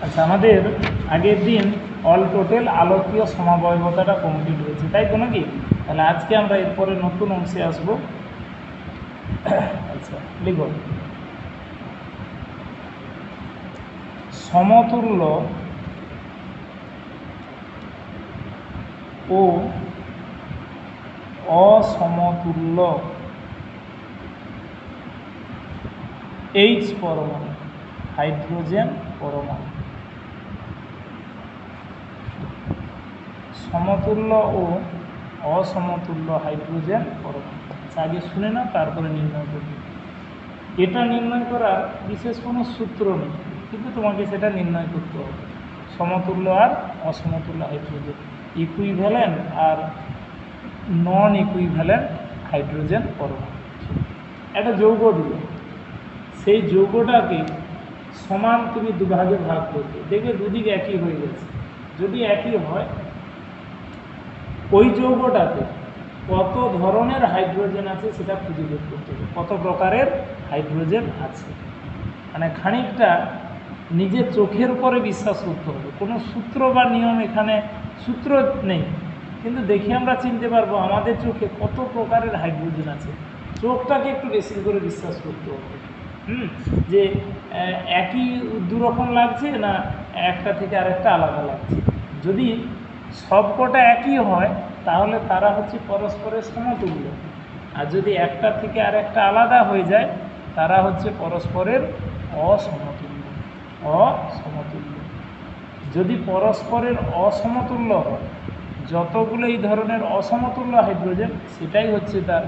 আচ্ছা, আমাদের আগের দিন অল টোটাল আলোকীয় সমাবয়বতাটা কমপ্লিট হয়েছে, তাই তো নাকি? তাহলে আজকে আমরা এরপরে নতুন অংশে আসব। আচ্ছা, লিখো সমতুল্য ও অসমতুল্য এইচ পরমাণু, হাইড্রোজেন পরমাণু। সমতুল্য ও অসমতুল্য হাইড্রোজেন পরমাণু। আগে শুনে না, তারপরে নির্ণয় করবে। এটা নির্ণয় করার বিশেষ কোনো সূত্র নেই, কিন্তু তোমাকে সেটা নির্ণয় করতে হবে। সমতুল্য আর অসমতুল্য হাইড্রোজেন, ইকুইভ্যালেন্ট আর নন ইকুইভ্যালেন্ট হাইড্রোজেন পরমাণু। একটা যৌগ দিল, সেই যৌগটাকে সমান তুমি দুভাগে ভাগ করবে, দেখবে দুদিক একই হয়ে গেছে। যদি একই হয়, ওই যৌগটাতে কত ধরনের হাইড্রোজেন আছে সেটা খুঁজে বের করতে হবে, কত প্রকারের হাইড্রোজেন আছে। মানে খানিকটা নিজের চোখের উপরে বিশ্বাস করতে হবে। কোনো সূত্র বা নিয়ম এখানে সূত্র নেই, কিন্তু দেখে আমরা চিনতে পারবো আমাদের চোখে কত প্রকারের হাইড্রোজেন আছে। চোখটাকে একটু বেশি করে বিশ্বাস করতে হবে, যে একই দুরকম লাগছে না একটা থেকে আরেকটা আলাদা লাগছে। যদি সবকটা একই হয় তাহলে তারা হচ্ছে পরস্পরের সমতুল্য, আর যদি একটা থেকে আরেকটা আলাদা হয়ে যায় তারা হচ্ছে পরস্পরের অসমতুল্য। অসমতুল্য যদি পরস্পরের অসমতুল্য হয়, যতগুলো এই ধরনের অসমতুল্য হাইড্রোজেন, সেটাই হচ্ছে তার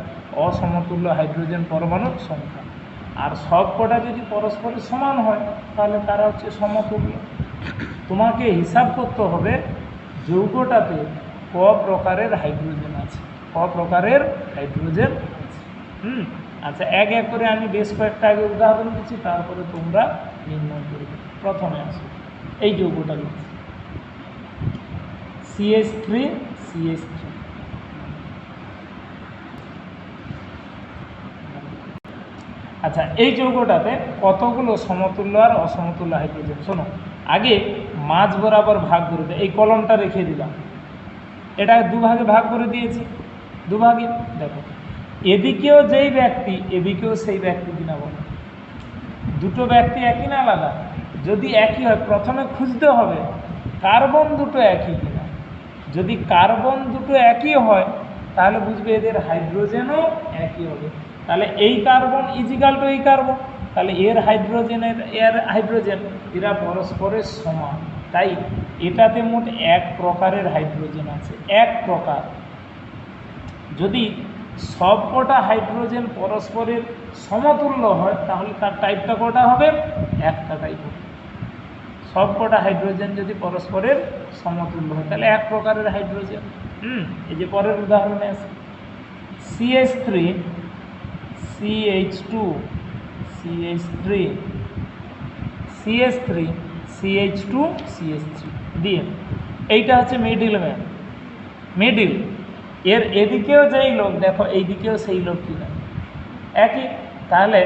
অসমতুল্য হাইড্রোজেন পরমাণুর সংখ্যা। আর সব কটা যদি পরস্পরের সমান হয় তাহলে তারা হচ্ছে সমতুল্য। তোমাকে হিসাব করতে হবে যৌগটাতে ক প্রকারের হাইড্রোজেন আছে, ক প্রকারের হাইড্রোজেন আছে। আচ্ছা, এক এক করে আমি বেশ কয়েকটা আগে উদাহরণ দিচ্ছি, তারপরে তোমরা নির্ণয় করবে। প্রথমে আসো, এই যৌগটা লিখছি CH3CH3। আচ্ছা, এই যৌগটাতে কতগুলো সমতুল্য আর অসমতুল্য হাইড্রোজেন? শোনো, আগে মাঝ বরাবর ভাগ করে দেয়। এই কলমটা রেখে দিলাম, এটা দুভাগে ভাগ করে দিয়েছি, দুভাগে। দেখো, এদিকেও যেই ব্যক্তি এদিকেও সেই ব্যক্তি কিনা বলো, দুটো ব্যক্তি একই না আলাদা? যদি একই হয় প্রথমে খুঁজতে হবে কার্বন দুটো একই কিনা। যদি কার্বন দুটো একই হয় তাহলে বুঝবে এদের হাইড্রোজেনও একই হবে। তাহলে এই কার্বন ইজিক্যাল টু এই কার্বন, তাহলে এর হাইড্রোজেন এরা পরস্পরের সমান। তাই এটাতে মোট এক প্রকারের হাইড্রোজেন আছে, এক প্রকার। যদি সবকটা হাইড্রোজেন পরস্পরের সমতুল্য হয় তাহলে তার টাইপটা কটা হবে? একটা টাইপ হবে। সবকটা হাইড্রোজেন যদি পরস্পরের সমতুল্য হয় তাহলে এক প্রকারের হাইড্রোজেন। এই যে পরের উদাহরণে আছে CH3 CH2 CH3 CH3 CH2 CH3 দিয়ে এইটা হচ্ছে মিডিল ম্যান, মিডিল। এর এদিকেও যেই লোক, দেখো এইদিকেও সেই লোক কিনা একই। তাহলে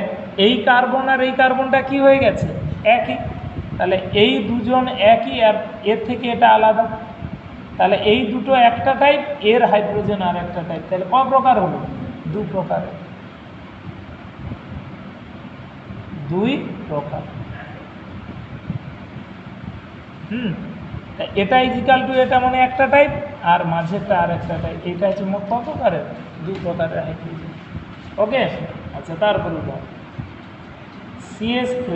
এই কার্বন আর এই কার্বনটা কি হয়ে গেছে? একই। তাহলে এই দুজন একই, আর এর থেকে এটা আলাদা। তাহলে এই দুটো একটা টাইপ, এর হাইড্রোজেন আর একটা টাইপ। তাহলে ক প্রকার হলো? দু প্রকারের, দুই প্রকার। এটা ইজিক্যাল টু এটা, মানে একটা টাইপ, আর মাঝেরটা আর একটা টাইপ। এটা হচ্ছে মোট ক প্রকারের? দু প্রকারের হাইড্রোজেন। ওকে। আচ্ছা, তারপরে CH3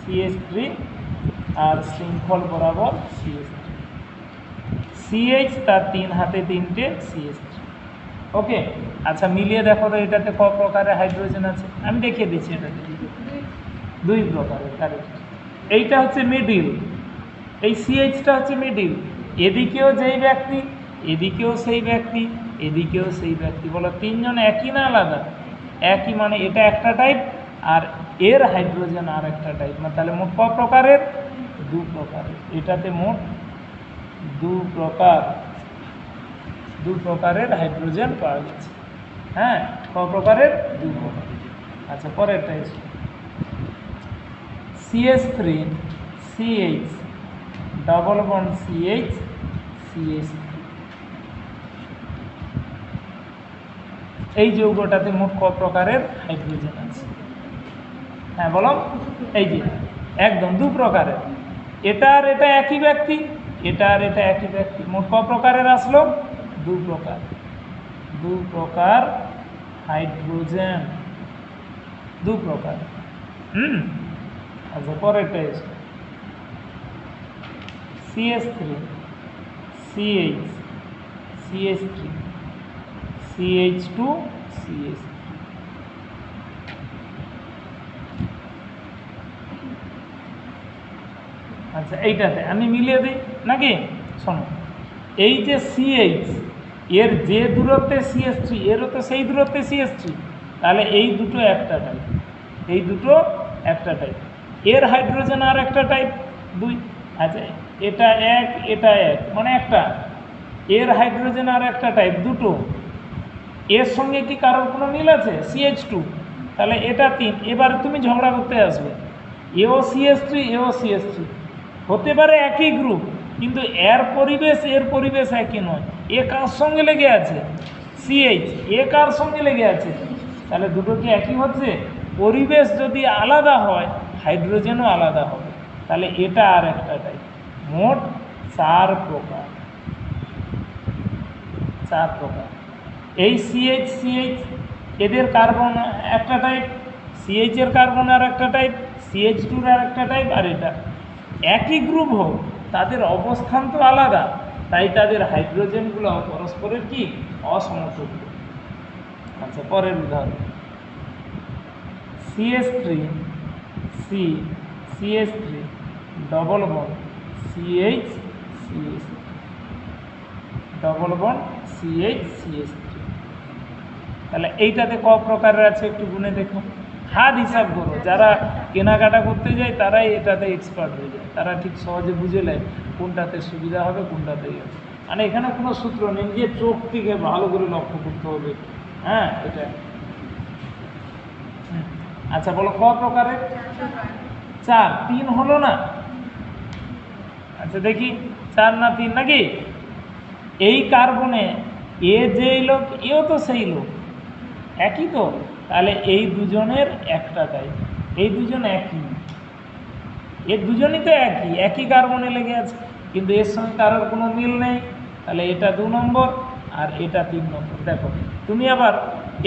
CH3 আর শৃঙ্খল বরাবর CH তার তিন হাতে তিনটে CH3। ওকে। আচ্ছা, মিলিয়ে দেখো তো এটাতে ক প্রকারের হাইড্রোজেন আছে। আমি দেখিয়ে দিচ্ছি, এটাতে দুই প্রকারের। কারেক্ট। এইটা হচ্ছে মিডিল, এই CHটা হচ্ছে মিডিল। এদিকেও যেই ব্যক্তি এদিকেও সেই ব্যক্তি এদিকেও সেই ব্যক্তি। বলো তিনজন একই না আলাদা? একই, মানে এটা একটা টাইপ আর এর হাইড্রোজেন আর একটা টাইপ। না, তাহলে মোট ক প্রকারের? দু প্রকারের। এটাতে মোট দু প্রকারের হাইড্রোজেন পাওয়া গেছে। হ্যাঁ, ক প্রকারের? দু প্রকার। আচ্ছা, পরেরটা এসো CH3 CH double bond CH CH3। এই যৌগটাতে মোট ক প্রকারের হাইড্রোজেন আছে? হ্যাঁ বলো। এই যে একদম 2 প্রকারের। এটা আর এটা একই ব্যক্তি, এটা আর এটা একই ব্যক্তি, মোট ক প্রকারের আসলো? 2 প্রকার। 2 প্রকার হাইড্রোজেন, 2 প্রকার। আচ্ছা পরেরটা এসে CH3 CH CH3 CH2 CH3। আচ্ছা এইটাতে আমি মিলিয়ে দিই নাকি? শোনো, এই যে CH এর যে দূরত্বে CH3 এরও তো সেই দূরত্বে CH3, তাহলে এই দুটো একটা টাইপ, এই দুটো একটা টাইপ। এর হাইড্রোজেন আর একটা টাইপ 2। আচ্ছা এটা এক, এটা এক, মানে একটা। এর হাইড্রোজেন আর একটা টাইপ, দুটো। এর সঙ্গে কি কারোর কোনো মিল আছে? CH2, তাহলে এটা 3। এবার তুমি ঝগড়া করতে আসবে, এও CH3 এও CH3, হতে পারে একই গ্রুপ, কিন্তু এর পরিবেশ এর পরিবেশ একই নয়। এ কার সঙ্গে লেগে আছে? CH। এ কার সঙ্গে লেগে আছে? তাহলে দুটো কি একই হচ্ছে? পরিবেশ যদি আলাদা হয় হাইড্রোজেনও আলাদা হবে। তাহলে এটা আর একটা টাইপ। মোট 4 প্রকার, 4 প্রকার। এই CH CH এদের কার্বন একটা টাইপ, CH এর কার্বন আর একটা টাইপ, CH2 আর একটা টাইপ, আর এটা একই গ্রুপ হোক তাদের অবস্থান তো আলাদা, তাই তাদের হাইড্রোজেনগুলো পরস্পরের কি অসমতুল্য। আচ্ছা পরের উদাহরণ CH3 C CH3 double bond CH CH double bond CH CH3। তাহলে এইটাতে ক প্রকারের আছে একটু গুনে দেখো, হাত হিসাব করো। যারা কেনাকাটা করতে যায় তারাই এটাতে এক্সপার্ট হয়ে যায়, তারা ঠিক সহজে বুঝে নেয় কোনটাতে সুবিধা হবে কোনটাতে ইয়ে হবে। মানে এখানে কোনো সূত্র নেই, নিজের চোখ থেকে ভালো করে লক্ষ্য করতে হবে। হ্যাঁ এটা আচ্ছা বলো ক প্রকারের? 4। 3 হলো না? আচ্ছা দেখি 4 না 3 নাকি? এই কার্বনে এ যেই লোক এও তো সেই লোক, একই তো। তাহলে এই দুজনের একটা টাইপ, এই দুজন একই, এর দুজনই তো একই, একই কার্বনে লেগে আছে, কিন্তু এর সঙ্গে কারোর কোনো মিল নেই। তাহলে এটা 2 নম্বর আর এটা 3 নম্বর। দেখো তুমি আবার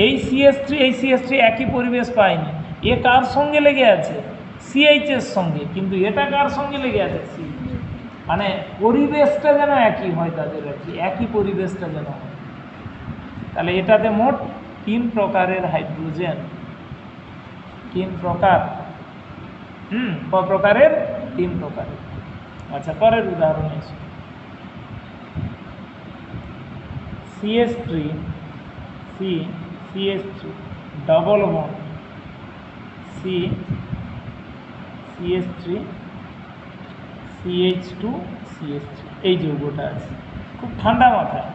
এই CH3 এই CH3 একই পরিবেশ পায়নি, এ কার সঙ্গে লেগে আছে? CH এর সঙ্গে, কিন্তু এটা কার সঙ্গে লেগে আছে? CH। মানে পরিবেশটা যেন একই হয় তাদের, আর কি একই পরিবেশটা যেন হয়। তাহলে এটাতে মোট 3 প্রকারের হাইড্রোজেন, 3 প্রকার। ক প্রকারের? 3 প্রকারের। আচ্ছা পরের উদাহরণ এসে CH3 C CH3 double bond C CH3 CH2 CH3। এই যৌগটা আছে, খুব ঠান্ডা মাথায়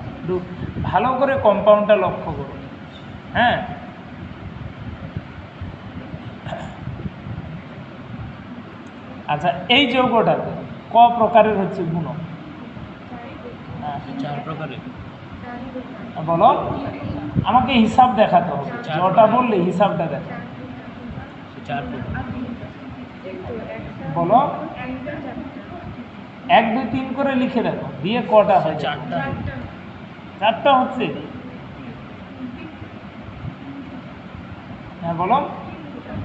ভালো করে কম্পাউন্ডটা লক্ষ্য করো। হ্যাঁ আচ্ছা এই যৌগটাতে ক প্রকারের হচ্ছে গুণক? 4 প্রকারের। বলো, আমাকে হিসাব দেখাতে হবে, যটা বললে হিসাবটা দেখো। 4 প্রকার। বলো 1 2 3 করে লিখে রাখো, দিয়ে কটা হয়? 4টা। 4টা হচ্ছে। হ্যাঁ বলো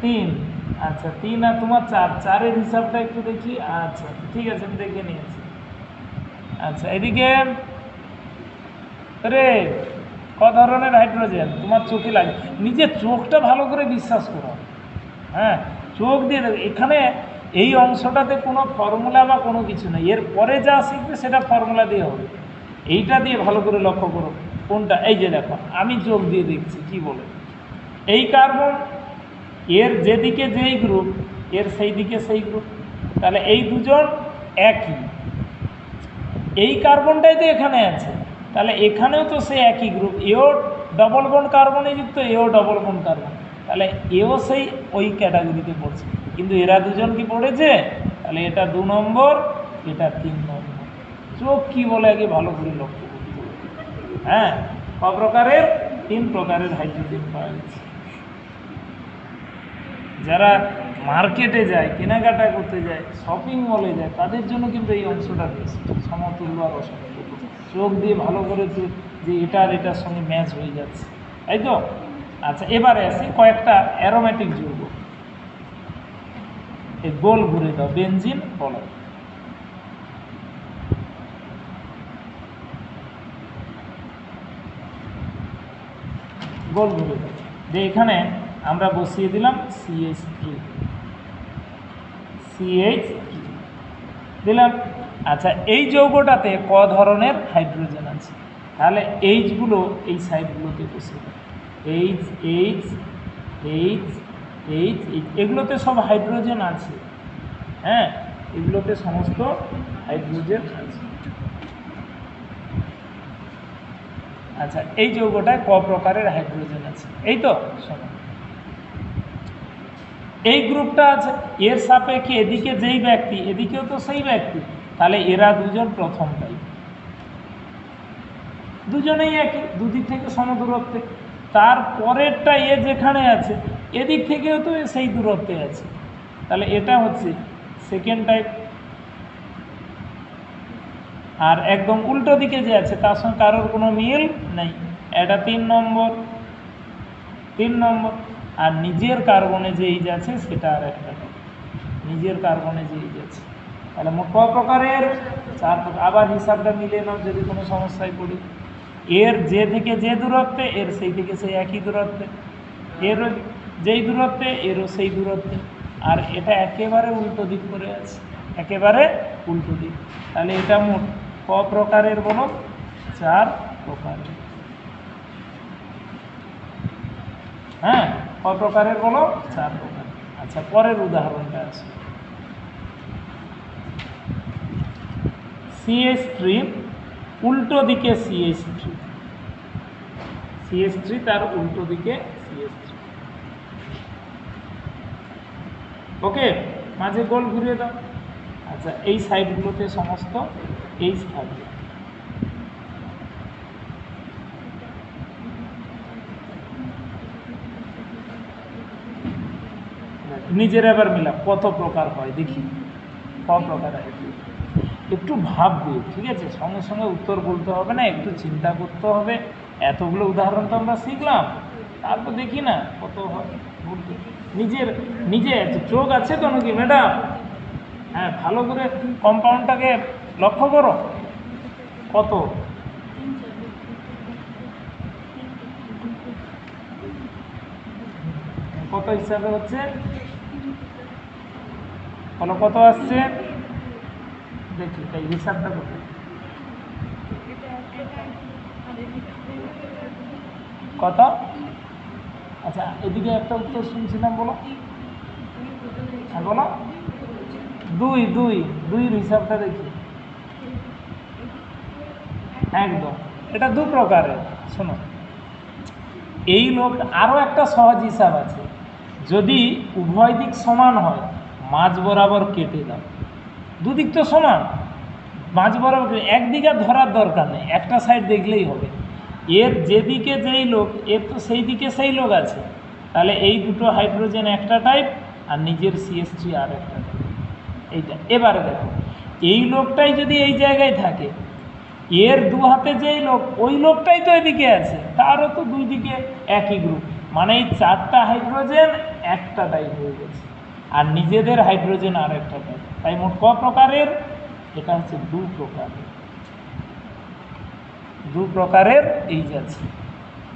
3। আচ্ছা 3 আর তোমার 4, 4-এর হিসাবটা একটু দেখি। আচ্ছা ঠিক আছে আমি দেখে নিয়েছি। আচ্ছা এদিকে রে ক ধরনের হাইড্রোজেন তোমার চোখে লাগে, নিজের চোখটা ভালো করে বিশ্বাস করো। হ্যাঁ চোখ দিয়ে দেখো, এখানে এই অংশটাতে কোনো ফর্মুলা বা কোনো কিছু নেই, এর পরে যা শিখবে সেটা ফর্মুলা দিয়ে হবে। এইটা দিয়ে ভালো করে লক্ষ্য করো কোনটা। এই যে দেখো আমি চোখ দিয়ে দেখছি কি বলে, এই কার্বন এর যেদিকে যেই গ্রুপ এর সেই দিকে সেই গ্রুপ, তাহলে এই দুজন একই। এই কার্বনটাই তো এখানে আছে, তাহলে এখানেও তো সে একই গ্রুপ, এও ডবল বন্ড কার্বনে যুক্ত, এও ডবল বন্ড কার্বন, তাহলে এও সেই ওই ক্যাটাগরিতে পড়ছে। কিন্তু এরা দুজন কি পড়েছে, তাহলে এটা 2 নম্বর, এটা 3 নম্বর। চোখ কি বলে আগে ভালো করে লক্ষ্য করতে হবে। হ্যাঁ, ক প্রকারের? 3 প্রকারের হাইড্রোজেন পাওয়া গেছে। যারা মার্কেটে যায়, কেনাকাটা করতে যায়, শপিং মলে যায়, তাদের জন্য কিন্তু এই অংশটা বেস্ট, সমতুল্য আর অসমতুল্য। চোখ দিয়ে ভালো করে যে এটা আর এটার সঙ্গে ম্যাচ হয়ে যাচ্ছে, তাই তো? আচ্ছা, এবারে আসি কয়েকটা অ্যারোমেটিক যৌগ। এই গোল ঘুরে দাও, বেনজিন বলো। গোল ঘুরে দাও, যে এখানে আমরা বসিয়ে দিলাম CH3 দিলাম। আচ্ছা, এই যৌগটাতে ক ধরনের হাইড্রোজেন আছে? তাহলে এইচগুলো এই সাইডগুলোতে বসিয়ে দাও। H H H H H, এগুলোতে সব হাইড্রোজেন আছে। হ্যাঁ, এগুলোতে সমস্ত হাইড্রোজেন আছে। আচ্ছা, এই যৌগটায় ক প্রকারের হাইড্রোজেন আছে? এই তো শোনো, এই গ্রুপটা আছে, এর সাপেক্ষে এদিকে যেই ব্যক্তি, এদিকেও তো সেই ব্যক্তি, তাহলে এরা দুজন প্রথম টাইপ, দুজনেই একই, দুদিক থেকে সমদূরত্বে। তার পরেরটা এ যেখানে আছে, এদিক থেকেও তো সেই দূরত্বে আছে, তাহলে এটা হচ্ছে সেকেন্ড টাইপ। আর একদম উল্টো দিকে যে আছে, তার সঙ্গে কারোর কোনো মিল নেই, এটা 3 নম্বর। আর নিজের কার্বনে যে এইজ আছে সেটা আর একটা, নিজের কার্বনে যে এইজ আছে। তাহলে মোট ক প্রকারের? 4 প্রকার। আবার হিসাবটা মিলে নাও যদি কোনো সমস্যায় পড়ি। এর যে থেকে যে দূরত্বে, এর সেই থেকে সেই একই দূরত্বে, এর যেই দূরত্বে, এরও সেই দূরত্বে। আর এটা একেবারে উল্টো দিক করে আছে, একেবারে উল্টো দিক। তাহলে এটা মোট ক প্রকারের বলো? 4 প্রকারের। হ্যাঁ, ক প্রকারের বলো? 4 প্রকার। আচ্ছা, পরের উদাহরণটা আছে। CH3 উল্টো দিকে CH3 তার উল্টো দিকে CH3। ওকে, মাঝে গোল ঘুরিয়ে দাও। আচ্ছা, এই সাইডগুলোতে সমস্ত এইচ থাকবে। নিজের এবার মিলাম কত প্রকার হয় দেখি, ক প্রকার হয় একটু ভাববে, ঠিক আছে? সঙ্গে সঙ্গে উত্তর বলতে হবে না, একটু চিন্তা করতে হবে। এতগুলো উদাহরণ তো আমরা শিখলাম, তারপর দেখি না কত হয় বলতে। নিজে চোখ আছে তো নাকি ম্যাডাম? হ্যাঁ, ভালো করে কম্পাউন্ডটাকে লক্ষ্য করো। কত? কত হিসাবে হচ্ছে বলো, কত আসছে দেখি, তাই হিসাবটা করতে। কত? আচ্ছা, এদিকে একটা উত্তর শুনছিলাম, বলো। হ্যাঁ বলো। 2 হিসাবটা দেখি। একদম, এটা 2 প্রকারের। শোনো, এই লোক আরও একটা সহজ হিসাব আছে। যদি উভয় দিক সমান হয়, মাঝ বরাবর কেটে দাও। দুদিক তো সমান, মাঝ বরাবর একদিকে ধরার দরকার নেই, একটা সাইড দেখলেই হবে। এর যেদিকে যেই লোক, এর তো সেই দিকে সেই লোক আছে, তাহলে এই দুটো হাইড্রোজেন একটা টাইপ, আর নিজের CH3 আর একটা টাইপ। এইটা এবারে দেখো, এই লোকটাই যদি এই জায়গায় থাকে, এর দু হাতে যেই লোক, ওই লোকটাই তো এদিকে আছে, তারও তো দুই দিকে একই গ্রুপ, মানে এই 4টা হাইড্রোজেন একটা টাইপ হয়ে গেছে, আর নিজেদের হাইড্রোজেন আর একটা টাইপ। তাই মোট ক প্রকারের? এটা হচ্ছে 2 প্রকারের। 2 প্রকারের এইজ আছে।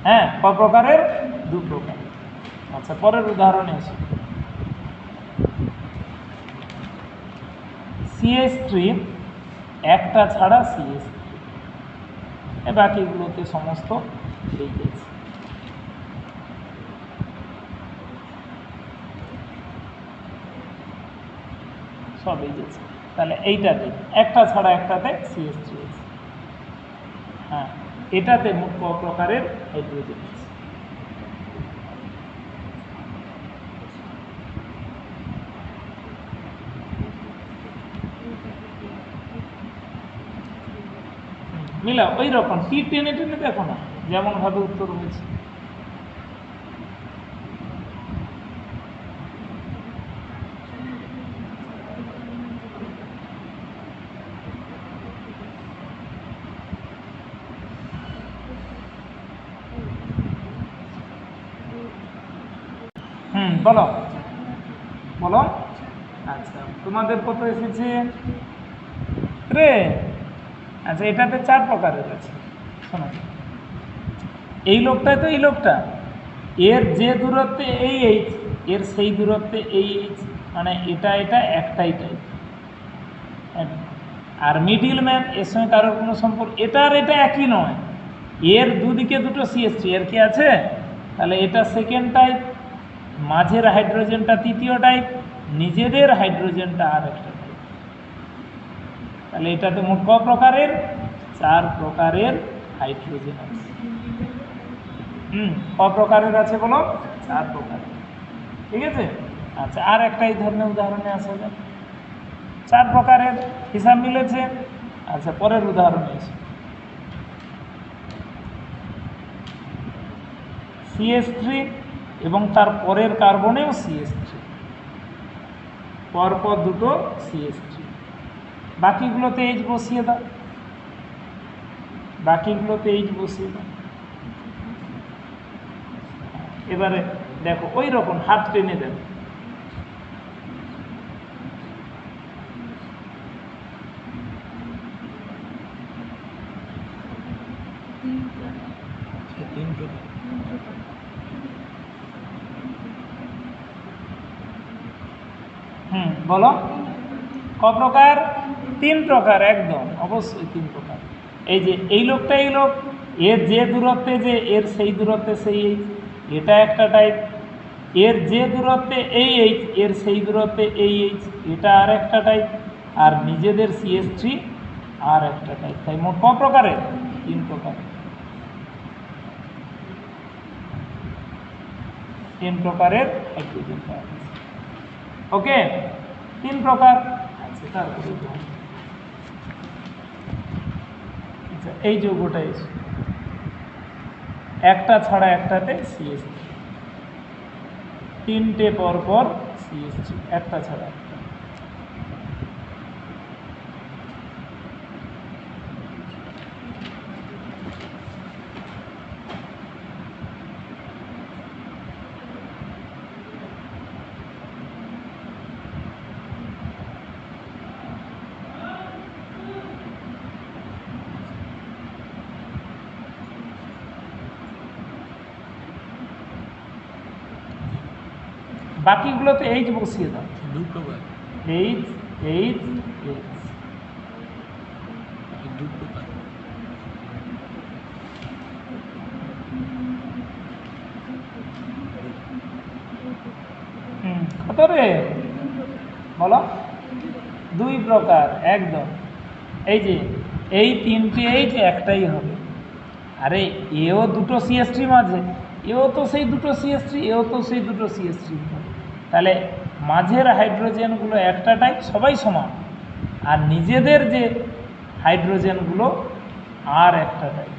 হ্যাঁ, ক প্রকারের? 2 প্রকারের। আচ্ছা, পরের উদাহরণে আসি। CH3 একটা ছাড়া CH3, বাকিগুলোতে সমস্ত এইজ আছে। সব এইজ আছে। তাহলে এইটাতে একটা ছাড়া একটাতে CH3 আছে। হ্যাঁ, এটাতে মোট ক প্রকারের হাইড্রোজেন আছে? মিলা ওই রকম তীর টেনে টেনে দেখো না যেমনভাবে উত্তর হয়েছে। বলো বলো। আচ্ছা তোমাদের কত এসেছে রে? আচ্ছা এটাতে 4 প্রকারের আছে। শোনো, এই লোকটা তো এই লোকটা, এর যে দূরত্বে এই এইচ, এর সেই দূরত্বে এই এইচ, মানে এটা এটা একটাই টাইপ। আর মিডিল ম্যান এর সঙ্গে কারোর কোনো সম্পর্ক, এটা আর এটা একই নয়, এর দুদিকে দুটো CH3, এর কি আছে? তাহলে এটা সেকেন্ড টাইপ, মাঝের হাইড্রোজেনটা তৃতীয় টাইপ, নিজেদের হাইড্রোজেনটা আর একটা টাইপ। তাহলে এটাতে মোট ক প্রকারের? 4 প্রকারের হাইড্রোজেন আছে। ক প্রকারের আছে বলো? 4 প্রকারের। ঠিক আছে। আচ্ছা আর একটা এই ধরনের উদাহরণে আসা যায়, 4 প্রকারের হিসাব মিলেছে। আচ্ছা পরের উদাহরণে এসে CH3 এবং তার পরের কার্বনেও CH3, পরপর দুটো CH3, বাকিগুলোতে এইচ বসিয়ে দাও, বাকিগুলোতে এইচ বসিয়ে দাও। এবারে দেখো ওই রকম হাত টেনে দেবে, বলো ক প্রকার? 3 প্রকার, একদম অবশ্যই 3 প্রকার। এই যে এই লোকটা এই লোক, এর যে দূরত্বে যে এর সেই দূরত্বে সেই এইচ, এটা একটা টাইপ। এর যে দূরত্বে এই এইচ, এর সেই দূরত্বে এই এইচ, এটা আর একটা টাইপ। আর নিজেদের CH3 আর একটা টাইপ। তাই মোট ক প্রকারের? 3 প্রকার। 3 প্রকারের হাইড্রোজেন পাওয়া গেছে। ওকে, 3 প্রকার। আচ্ছা তারপরে আচ্ছা এই যৌগটা এসে একটা ছাড়া একটাতে CH3, 3টে পরপর CH3, একটা ছাড়া একটা। বাকিগুলোতে এইচ বসিয়ে দাও, এইচ এইচ এইচ। কত রে বলো? 2 প্রকার, একদম। এই যে এই 3টে এইচ একটাই হবে। আরে এও দুটো CH3 মাঝে, এও তো সেই দুটো CH3, এও তো সেই দুটো CH3। তাহলে মাঝের হাইড্রোজেনগুলো একটা টাইপ, সবাই সমান, আর নিজেদের যে হাইড্রোজেনগুলো আর একটা টাইপ।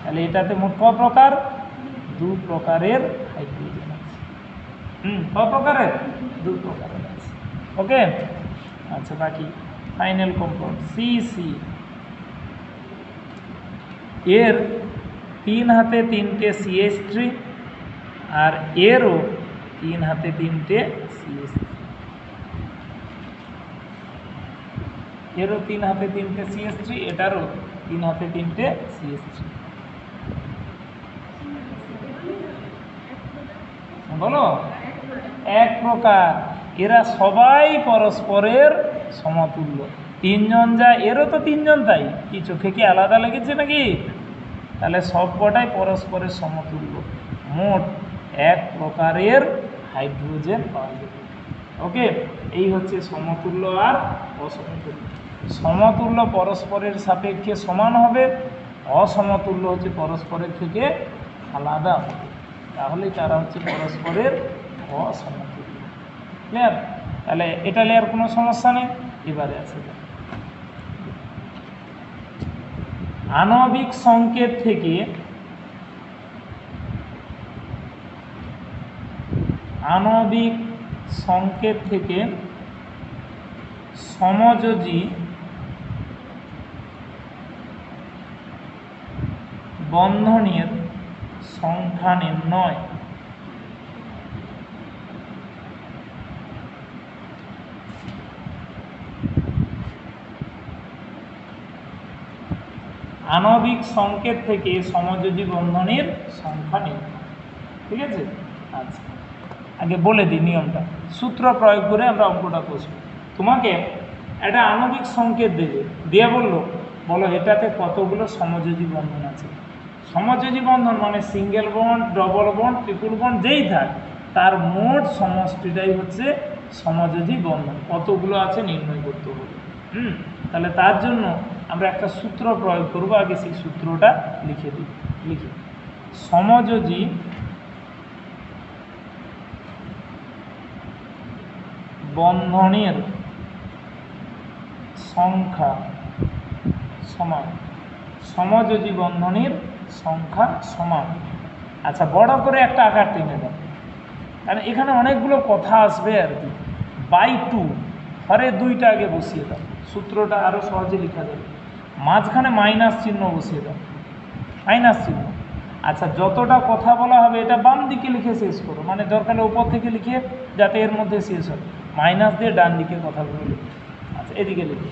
তাহলে এটাতে মোট ক প্রকার? 2 প্রকারের হাইড্রোজেন আছে। ক প্রকারের? 2 প্রকারের আছে। ওকে। আচ্ছা বাকি ফাইনাল কম্পাউন্ড CC, এর 3 হাতে 3টে CH3, আর এরও 3 হাতে 3টে CH3, এরও 3 হাতে 3টে CH3, এটারও 3 হাতে 3টে CH3। বলো 1 প্রকার। এরা সবাই পরস্পরের সমতুল্য। 3 জন যা, এরও তো 3 জন, তাই কি চোখে কি আলাদা লেগেছে নাকি? তাহলে সব কটাই পরস্পরের সমতুল্য। মোট 1 প্রকারের হাইড্রোজেন পাওয়া যাবে। ওকে, এই হচ্ছে সমতুল্য আর অসমতুল্য। সমতুল্য পরস্পরের সাপেক্ষে সমান হবে, অসমতুল্য হচ্ছে পরস্পরের থেকে আলাদা হবে, তাহলেই তারা হচ্ছে পরস্পরের অসমতুল্য। ক্লিয়ার? তাহলে এটা নিয়ে আর কোনো সমস্যা নেই। এবারে আসে আণবিক সংকেত থেকে সমযোজী বন্ধনের সংখ্যা নির্ণয়। আণবিক সংকেত থেকে সমযোজী বন্ধনের সংখ্যা নির্ণয়। ঠিক আছে? আচ্ছা, আগে বলে দিই নিয়মটা, সূত্র প্রয়োগ করে আমরা অঙ্কটা করছি। তোমাকে একটা আণবিক সংকেত দেবে, দিয়ে বলো এটাতে কতগুলো সমযোজী বন্ধন আছে। সমযোজী বন্ধন মানে single bond, double bond, triple bond যেই থাক, তার মোট সমষ্টিটাই হচ্ছে সমযোজী বন্ধন। কতগুলো আছে নির্ণয় করতে হবে। তাহলে তার জন্য আমরা একটা সূত্র প্রয়োগ করব। আগে সেই সূত্রটা লিখে দিই। সমযোজী বন্ধনের সংখ্যা সমান সমযোজী বন্ধনের সংখ্যা সমান। আচ্ছা, বড় করে একটা আকার টেনে দাও, কারণ এখানে অনেকগুলো কথা আসবে আর কি। বাই 2 হরে 2টা আগে বসিয়ে দাও, সূত্রটা আরও সহজে লেখা যাবে। মাঝখানে মাইনাস চিহ্ন বসিয়ে দাও, মাইনাস চিহ্ন। আচ্ছা, যতটা কথা বলা হবে এটা বাম দিকে লিখে শেষ করো, মানে দরকারে উপর থেকে লিখে যাতে এর মধ্যে শেষ হয়। মাইনাস দিয়ে ডান দিকে কথাগুলো লিখে। আচ্ছা, এদিকে লিখে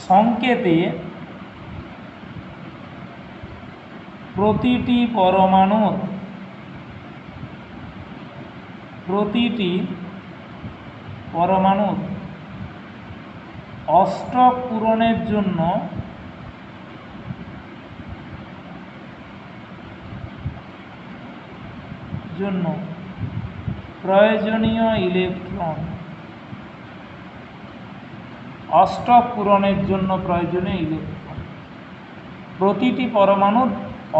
সংকেতে প্রতিটি পরমাণুর অষ্টক পূরণের জন্য প্রয়োজনীয় ইলেকট্রন, অষ্টক পূরণের জন্য প্রয়োজনীয় ইলেকট্রন, প্রতিটি পরমাণুর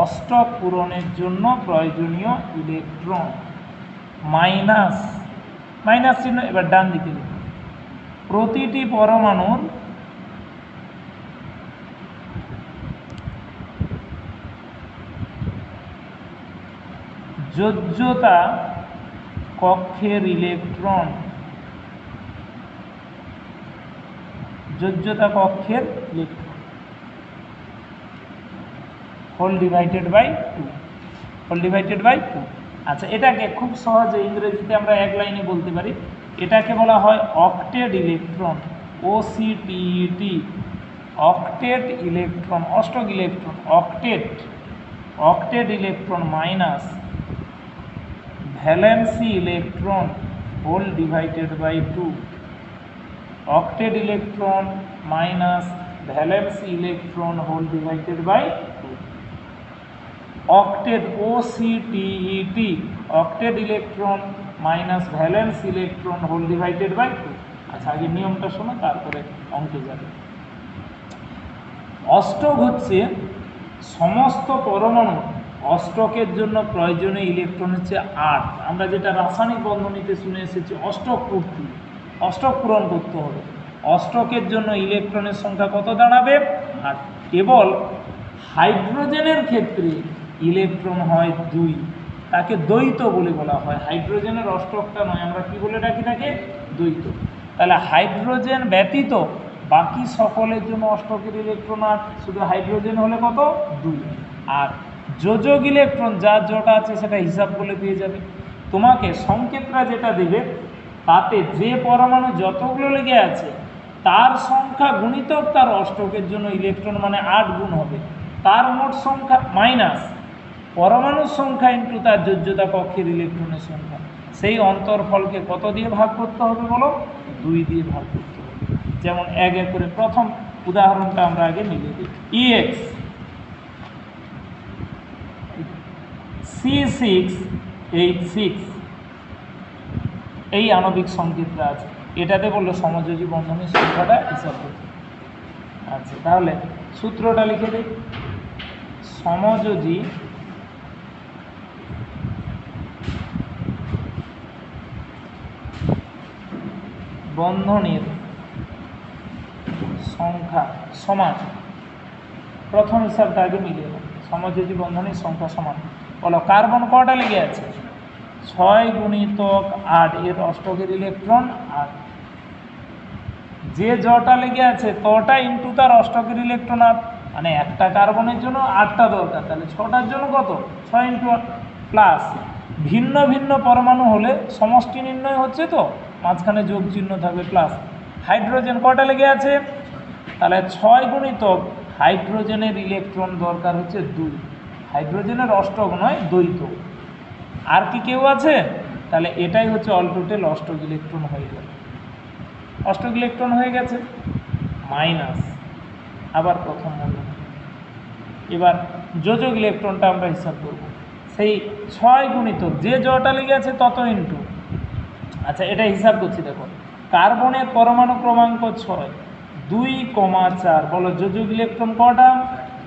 অষ্টক পূরণের জন্য প্রয়োজনীয় ইলেকট্রন মাইনাস চিহ্ন। এবার ডান দিকে লিখুন, প্রতিটি পরমাণুর যোজ্যতা কক্ষের ইলেকট্রন, হোল ডিভাইডেড বাই 2। আচ্ছা, এটাকে খুব সহজে ইংরেজিতে আমরা এক লাইনে বলতে পারি। এটাকে বলা হয় octet electron, OCTET, octet electron, অষ্টক electron, octet electron minus valency electron whole divided by 2। Octet electron minus valency electron whole divided by 2। Octet, OCTET, octet electron minus valence electron whole divided by 2। আচ্ছা, আগে নিয়মটা শোনো, তারপরে অঙ্কে যাবে। অষ্টক হচ্ছে সমস্ত পরমাণু অষ্টকের জন্য প্রয়োজনীয় ইলেকট্রন হচ্ছে 8। আমরা যেটা রাসায়নিক বন্ধনীতে শুনে এসেছি, অষ্টক পূরণ করতে হবে। অষ্টকের জন্য ইলেকট্রনের সংখ্যা কত দাঁড়াবে? 8। কেবল হাইড্রোজেনের ক্ষেত্রে ইলেকট্রন হয় 2, তাকে দ্বৈত বলে বলা হয়। হাইড্রোজেনের অষ্টকটা নয়, আমরা কি বলে ডাকি তাকে? দ্বৈত। তাহলে হাইড্রোজেন ব্যতীত বাকি সকলের জন্য অষ্টকের ইলেকট্রন 8, শুধু হাইড্রোজেন হলে কত? 2। আর যোজক ইলেকট্রন যার জটা আছে সেটা হিসাব বলে পেয়ে যাবে। তোমাকে সংকেতটা যেটা দেবে তাতে যে পরমাণু যতগুলো লেগে আছে তার সংখ্যা গুণিতক তার অষ্টকের জন্য ইলেকট্রন, মানে 8 গুণ হবে। তার মোট সংখ্যা মাইনাস পরমাণুর সংখ্যা ইন্টু তার যোজ্যতা কক্ষের ইলেকট্রনের সংখ্যা। সেই অন্তরফলকে কত দিয়ে ভাগ করতে হবে বলো? 2 দিয়ে ভাগ করতে হবে। যেমন এক করে প্রথম উদাহরণটা আমরা আগে মিলিয়ে দিই। EX C6H6 এই আণবিক সংকেতটা আছে, এটাতে বললো সমযোজী বন্ধনের সংখ্যাটা হিসাব করতে। আচ্ছা, তাহলে সূত্রটা লিখে দিই। সমযোজী বন্ধনের সংখ্যা সমান প্রথম হিসাবটা আগে মিলিয়ে নাও। সমযোজী বন্ধনের সংখ্যা সমান। বলো কার্বন কটা লেগে আছে? 6 গুণিতক 8, এর অষ্টকের ইলেকট্রন 8। যে জটা লেগে আছে তটা ইন্টু তার অষ্টকের ইলেকট্রন 8, মানে একটা কার্বনের জন্য 8টা দরকার, তাহলে 6টার জন্য কত? 6 ইন্টু 8 প্লাস ভিন্ন ভিন্ন পরমাণু হলে সমষ্টি নির্ণয় হচ্ছে, তো মাঝখানে যোগ চিহ্ন থাকবে প্লাস। হাইড্রোজেন কটা লেগে আছে? তাহলে 6 গুণিতক হাইড্রোজেনের ইলেকট্রন দরকার হচ্ছে 2, হাইড্রোজেনের অষ্টক নয় দ্বৈত। আর কি কেউ আছে? তাহলে এটাই হচ্ছে অল টোটাল অষ্টক ইলেকট্রন হয়ে গেল। অষ্টক ইলেকট্রন হয়ে গেছে মাইনাস আবার প্রথম বন্ধন। এবার যোজক ইলেকট্রনটা আমরা হিসাব করব, সেই 6 গুণিতক যে জটা লেগে আছে তত ইন্টু। আচ্ছা এটা হিসাব করছি, দেখো কার্বনের পরমাণু ক্রমাঙ্ক 6, 2,4। বলো যোজক ইলেকট্রন কটা?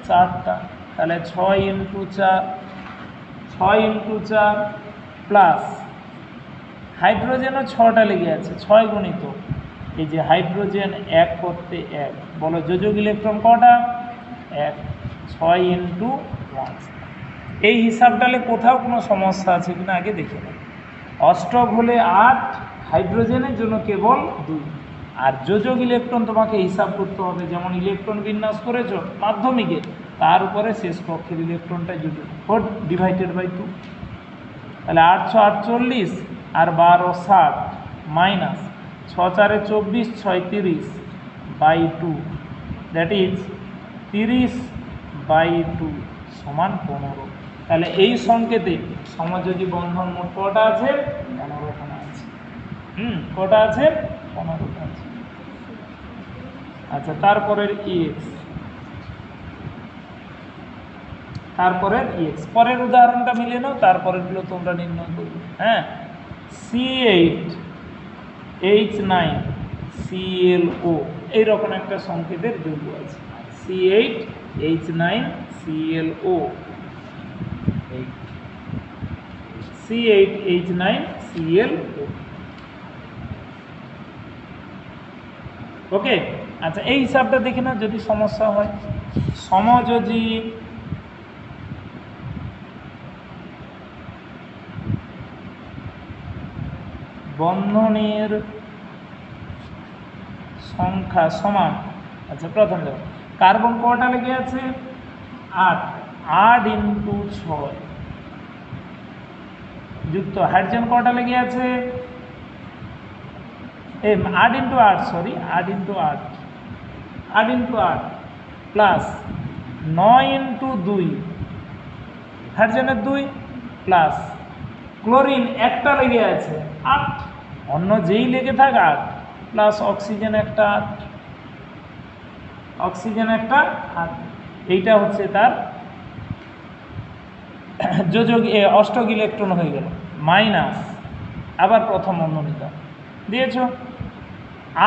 4টা। তাহলে 6 ইন্টু 4, 6 ইন্টু 4 প্লাস হাইড্রোজেনও 6টা লেগে আছে, 6 গুণিতক এই যে হাইড্রোজেন 1 করতে 1। বলো যোজক ইলেকট্রন কটা? 1, 6 ইন্টু 5। এই হিসাবটালে কোথাও কোনো সমস্যা আছে কিনা আগে দেখে নাও। অষ্টক হলে 8, হাইড্রোজেনের জন্য কেবল 2। আর যোজক ইলেকট্রন তোমাকে হিসাব করতে হবে, যেমন ইলেকট্রন বিন্যাস করেছো মাধ্যমিকে, তার উপরে শেষ কক্ষের ইলেকট্রনটাই যোজক, 4 ডিভাইডেড বাই 2। তাহলে 848 আর 12 60 minus 6 4 24, 6 30 by 2, that is 30 by 2 সমান 15। তাহলে এই সংকেতে সমযোজী বন্ধন মোট কটা আছে? 15খানা আছে। কটা আছে? 15টা আছে। আচ্ছা তারপরের এক্স, তারপরের এক্স, পরের উদাহরণটা মিলিয়ে নাও, তারপরেরগুলো তোমরা নির্ণয় করবে। হ্যাঁ, C8H9ClO এইরকম একটা সংকেতের যৌগ আছে, C8H9ClO, C8H9ClO। ওকে, আচ্ছা এই হিসাবটা দেখি না যদি সমস্যা হয়। সমযোজী বন্ধনের সংখ্যা সমান। আচ্ছা প্রথম দেখো কার্বন কটা লেগে আছে? 8, 8 ইন্টু 6 যুক্ত হাইড্রোজেন কটা লেগে আছে? 8 into 8, sorry 8 into 8, 8 into 8 plus 9 into 2 হাইড্রোজেনের 2 প্লাস ক্লোরিন একটা লেগে আছে 8, অন্য যেই লেগে থাক 8 প্লাস অক্সিজেন একটা 8, অক্সিজেন একটা 8। এইটা হচ্ছে তার যোজক অষ্টক ইলেকট্রন হয়ে গেল মাইনাস আবার প্রথম বন্ধনীটা দিয়েছ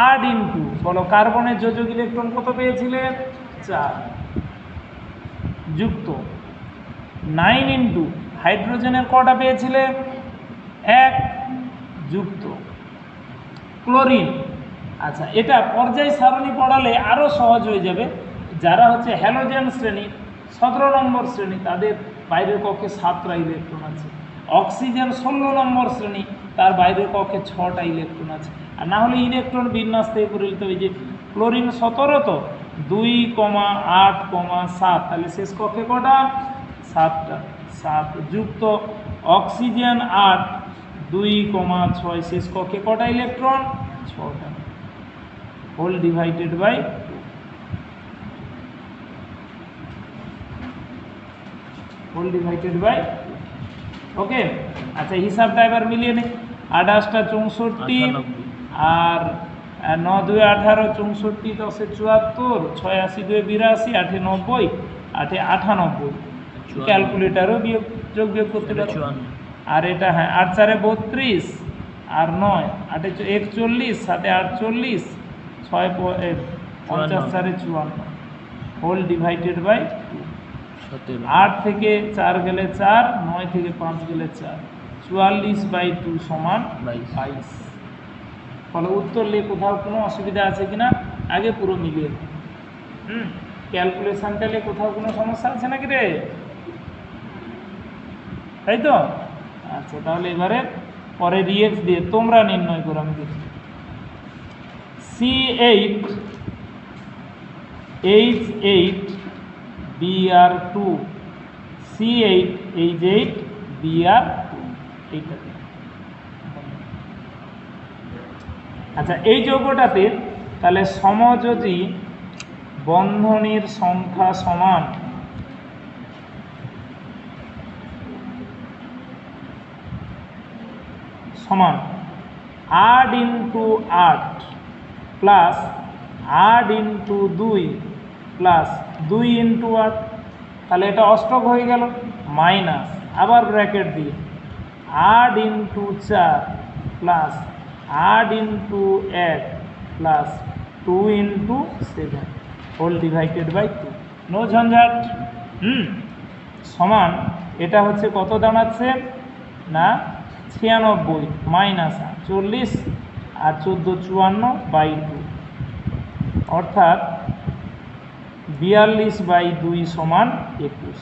8 ইন্টু, বলো কার্বনের যোজক ইলেকট্রন কত পেয়েছিলে? 4 যুক্ত 9 ইন্টু হাইড্রোজেনের কটা পেয়েছিলে? 1 যুক্ত ক্লোরিন। আচ্ছা এটা পর্যায় সারণী পড়ালে আরও সহজ হয়ে যাবে। যারা হচ্ছে হ্যালোজেন শ্রেণী 17 নম্বর শ্রেণী, তাদের বাইরের কক্ষে 7টা ইলেকট্রন আছে। অক্সিজেন 16 নম্বর শ্রেণী, তার বাইরের কক্ষে 6টা ইলেকট্রন আছে। আর না হলে ইলেকট্রন বিন্যাস থেকে করে নিতে হবে। যে ক্লোরিন 17 তো 2,8,7, তাহলে শেষ কক্ষে কটা? 7টা, 7 যুক্ত অক্সিজেন 8, 2,6 শেষ কক্ষে কটা ইলেকট্রন? 6টা, whole divided by 2, whole divided by 2। Okay, আচ্ছা হিসাবটা এবার মিলিয়ে নেই। 8 8টা 64 আর 9 2 18, 64 10 74, 6 80 2 82, 8 90, 8 98, ক্যালকুলেটারও যোগ বিয়োগ করতে পারো। আর এটা হ্যাঁ 8 4 32 আর 9 8 41, 7 48, 6 50 4 54, হোল ডিভাইডেড বাই 2। 8 থেকে 4 গেলে 4, 9 থেকে 5 গেলে 4, 44 বাই 2 সমান 22। ফলে উত্তর নিয়ে কোথাও কোনো অসুবিধা আছে কিনা আগে পুরো মিলিয়ে। ক্যালকুলেশন চাইলে কোথাও কোনো সমস্যা আছে নাকি রে? তাই তো? আচ্ছা, তাহলে এবারে পরে রিএক্স দিয়ে তোমরা নির্ণয় করো, আমি দেখি। C8 H8 Br2 C8 H8 Br2 এইটা। আচ্ছা, এই যৌগটাতে তাহলে সমযোজী বন্ধনীর সংখ্যা সমান সমান 8 into 8 plus 8 into 2 plus 2 into 8, তাহলে এটা অষ্টক হয়ে গেল, মাইনাস আবার ব্র্যাকেট দিয়ে 8 into 4 plus 8 into 1 plus 2 into 7 whole divided by 2, no ঝঞ্ঝাট। সমান এটা হচ্ছে কত দাঁড়াচ্ছে না 96 মাইনাস 40 আর 14 54 বাই 2, অর্থাৎ 42 বাই 2 সমান 21।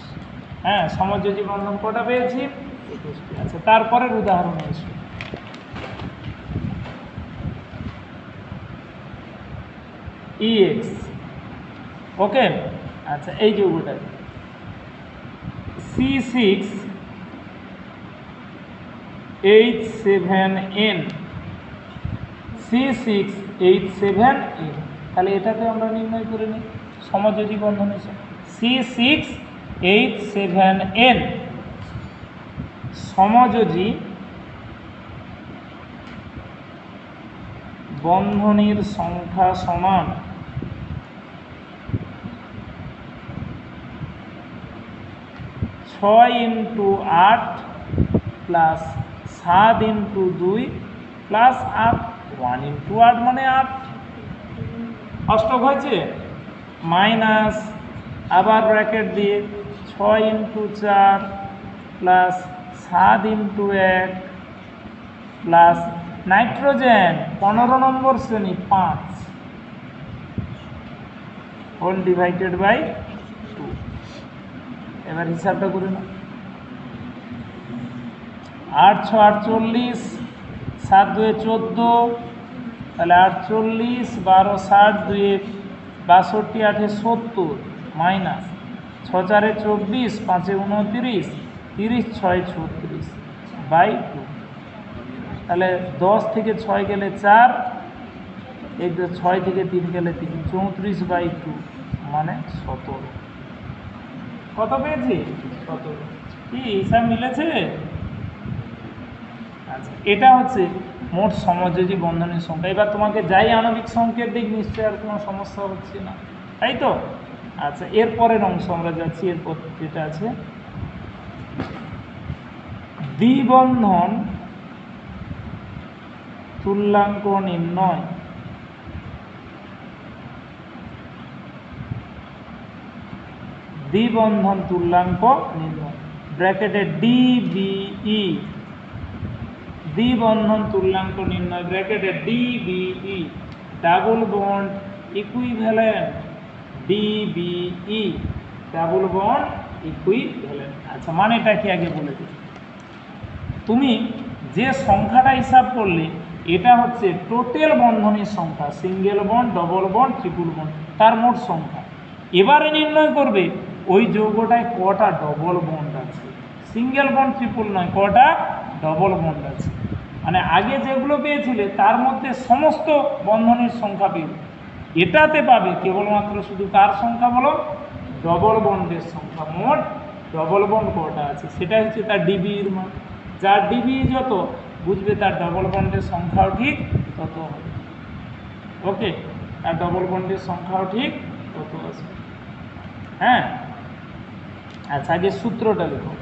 হ্যাঁ, সমযোজী বন্ধন কটা পেয়েছি? 21টি। আচ্ছা, তারপরের উদাহরণে এসে EX, ওকে। আচ্ছা, এই যৌগটা C6 H7N C6 H7N, তাহলে এটাকে আমরা নির্ণয় করে নিই সমযোজী বন্ধন হিসেবে। C6 H7N সমযোজী বন্ধনীর সংখ্যা সমান 6 into 8 plus 7 into 2 plus 8, 1 into 8 মানে 8, অষ্টক হয়েছে, মাইনাস আবার ব্র্যাকেট দিয়ে 6 into 4 plus 7 into 1 plus nitrogen 15 নম্বর শ্রেণী 5 হোল ডিভাইডেড বাই 2। এবার হিসাবটা করে না, 8 6 48, 7 2 14, তাহলে 48, 12 60, 2 62, 8 70 মাইনাস 6 4 24, 5 29, 30 6 36 বাই 2। তাহলে 10 থেকে 6 গেলে 4, এই 6 থেকে 3 গেলে 3, 34 বাই 2 মানে 17। কত পেয়েছি? 17। কি হিসাব মিলেছে? আচ্ছা, এটা হচ্ছে মোট সমযোজী বন্ধনের সংখ্যা। এবার তোমাকে যাই আণবিক সংকেত দিক নিশ্চয়ই আর কোনো সমস্যা হচ্ছে না, তাই তো? আচ্ছা, এরপরের অংশ আমরা যাচ্ছি। এরপর যেটা আছে দ্বিবন্ধন তুল্যাঙ্ক নির্ণয়। দ্বিবন্ধন তুল্যাঙ্ক নির্ণয়, ব্র্যাকেটে DBE, দ্বিবন্ধন তুল্যাঙ্ক নির্ণয় ব্র্যাকেটে DBE, double bond equivalent, DBE double bond equivalent. আচ্ছা, মানেটা কি আগে বলে দিই। তুমি যে সংখ্যাটা হিসাব করলে এটা হচ্ছে টোটাল বন্ধনের সংখ্যা, single bond, double bond, triple bond, তার মোট সংখ্যা। এবারে নির্ণয় করবে ওই যৌগটায় কটা ডবল বন্ড আছে, সিঙ্গেল বন্ড ট্রিপল নয়, কটা ডবল বন্ড আছে। মানে আগে যেগুলো পেয়েছিলে তার মধ্যে সমস্ত বন্ধনের সংখ্যা পেয়ে, এটাতে পাবে কেবলমাত্র শুধু কার সংখ্যা বলো? ডবল বন্ডের সংখ্যা। মোট ডবল বন্ড কটা আছে সেটা হচ্ছে তার ডিবির মান। যার ডিবি যত বুঝবে তার ডবল বন্ডের সংখ্যাও ঠিক তত হবে। ওকে, আর ডবল বন্ডের সংখ্যাও ঠিক তত আছে। হ্যাঁ, আচ্ছা, আগে সূত্রটা দেখো।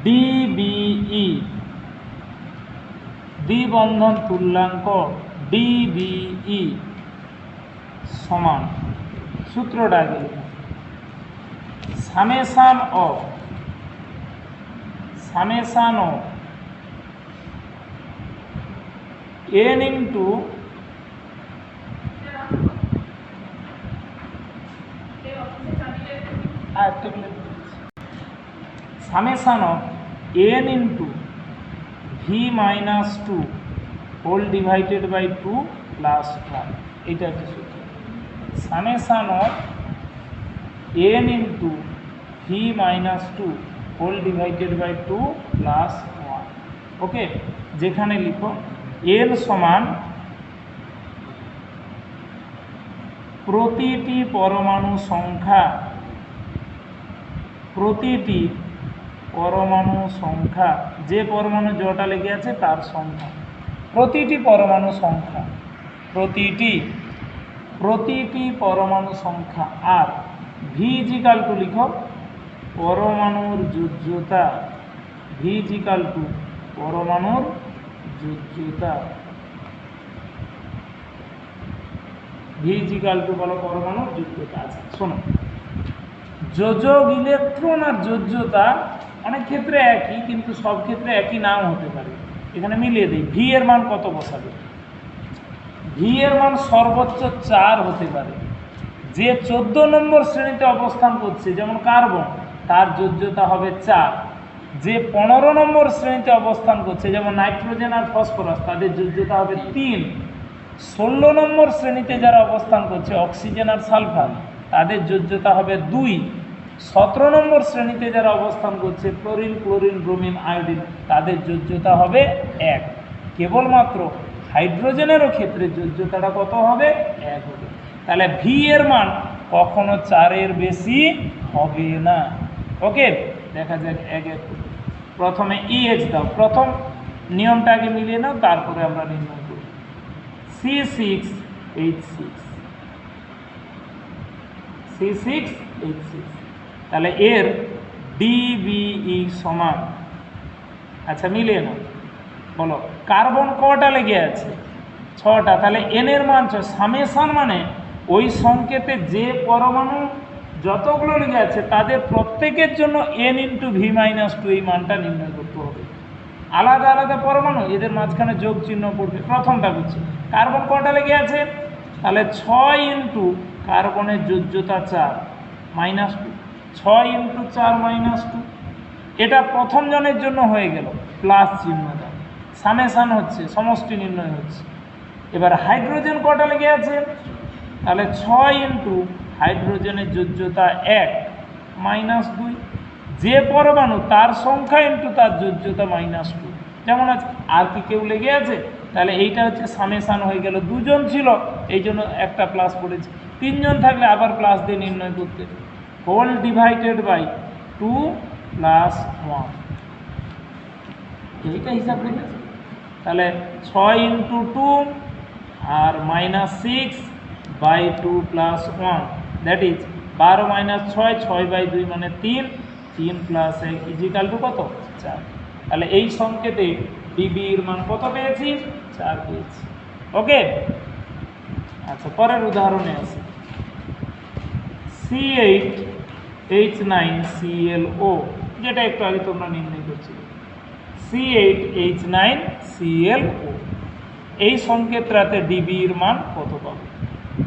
DBE দ্বিবন্ধন তুল্যাঙ্ক DBE সমান, সূত্রটা আগে লিখো, সামেশান অফ n ইন্টু আরেকটা লিখে দিচ্ছি, summation of n into V minus two whole divided by two plus one. এইটা একটা সূত্র, summation of n into V minus two whole divided by two plus one. Okay, যেখানে লিখো n সমান প্রতিটি পরমাণু সংখ্যা, প্রতিটি পরমাণু সংখ্যা, যে পরমাণু জটা লেগে আছে তার সংখ্যা, প্রতিটি পরমাণু সংখ্যা, প্রতিটি পরমাণু সংখ্যা। আর ভি ইজিক্যাল টু লিখো পরমাণুর যোজ্যতা, ভি ইজিক্যাল টু পরমাণুর যোজ্যতা, ভি ইজিক্যাল টু বলো পরমাণুর যোজ্যতা। আছে শোনো, যোজক ইলেকট্রন আর যোজ্যতা অনেক ক্ষেত্রে একই, কিন্তু সব ক্ষেত্রে একই নাও হতে পারে। এখানে মিলিয়ে দিই, ভি এর মান কত বসাবে? ভি এর মান সর্বোচ্চ 4 হতে পারে। যে 14 নম্বর শ্রেণীতে অবস্থান করছে যেমন কার্বন, তার যোজ্যতা হবে 4। যে 15 নম্বর শ্রেণীতে অবস্থান করছে যেমন নাইট্রোজেন আর ফসফরাস, তাদের যোজ্যতা হবে 3। 16 নম্বর শ্রেণীতে যারা অবস্থান করছে অক্সিজেন আর সালফার, তাদের যোজ্যতা হবে 2। 17 নম্বর শ্রেণীতে যারা অবস্থান করছে ক্লোরিন, ক্লোরিন, ব্রোমিন, আয়োডিন, তাদের যোজ্যতা হবে 1। কেবলমাত্র হাইড্রোজেনেরও ক্ষেত্রে যোজ্যতাটা কত হবে? 1 হবে। তাহলে ভি এর মান কখনো 4-এর বেশি হবে না। ওকে, দেখা যাক এক এক। প্রথমে ইএইচ দাও, প্রথম নিয়মটা আগে মিলিয়ে নাও, তারপরে আমরা নির্ণয় করি। C6H6, C6H6, তাহলে এর ডিবিই সমান, আচ্ছা মিলিয়ে নাও, বলো কার্বন কটা লেগে আছে? 6টা, তাহলে এন এর মান 6। সামেশন মানে ওই সংকেতে যে পরমাণু যতগুলো লেগে আছে তাদের প্রত্যেকের জন্য n into V minus two এই মানটা নির্ণয় করতে হবে। আলাদা আলাদা পরমাণু, এদের মাঝখানে যোগ চিহ্ন পড়বে। প্রথমটা বুঝছি, কার্বন কটা লেগে আছে? তাহলে 6 ইন্টু কার্বনের যোজ্যতা 4 মাইনাস 2, 6 ইন্টু 4 মাইনাস 2, এটা প্রথম জনের জন্য হয়ে গেল, প্লাস চিহ্নটা। সামেশন হচ্ছে, সমষ্টি নির্ণয় হচ্ছে। এবার হাইড্রোজেন কটা লেগে আছে? তাহলে 6 ইন্টু হাইড্রোজেনের যোজ্যতা 1 মাইনাস 2, যে পরমাণু তার সংখ্যা ইন্টু তার যোজ্যতা মাইনাস 2। যেমন আছে, আর কি কেউ লেগে আছে? তাহলে এইটা হচ্ছে সামেশন হয়ে গেল। 2 জন ছিল এই জন্য একটা প্লাস পড়েছে, 3 জন থাকলে আবার প্লাস দিয়ে নির্ণয় করতে। হোল ডিভাইডেড বাই 2 প্লাস 1, এইটা হিসাব রেখেছে। তাহলে 6 ইন্টু 2 আর minus 6 by 2 plus 1, that is 12 minus 6, 6 by 2 মানে 3, 3 প্লাস 1 ইজিক্যাল টু কত? 4। তাহলে এই সংকেতে ডিবির মান কত পেয়েছি? 4 পেয়েছি। ওকে, আচ্ছা পরের উদাহরণে আসি। C8H9ClO, যেটা একটু আগে তোমরা নির্ণয় করছিলে, C8H9ClO, এই সংকেতটাতে ডিবির মান কত পাবো?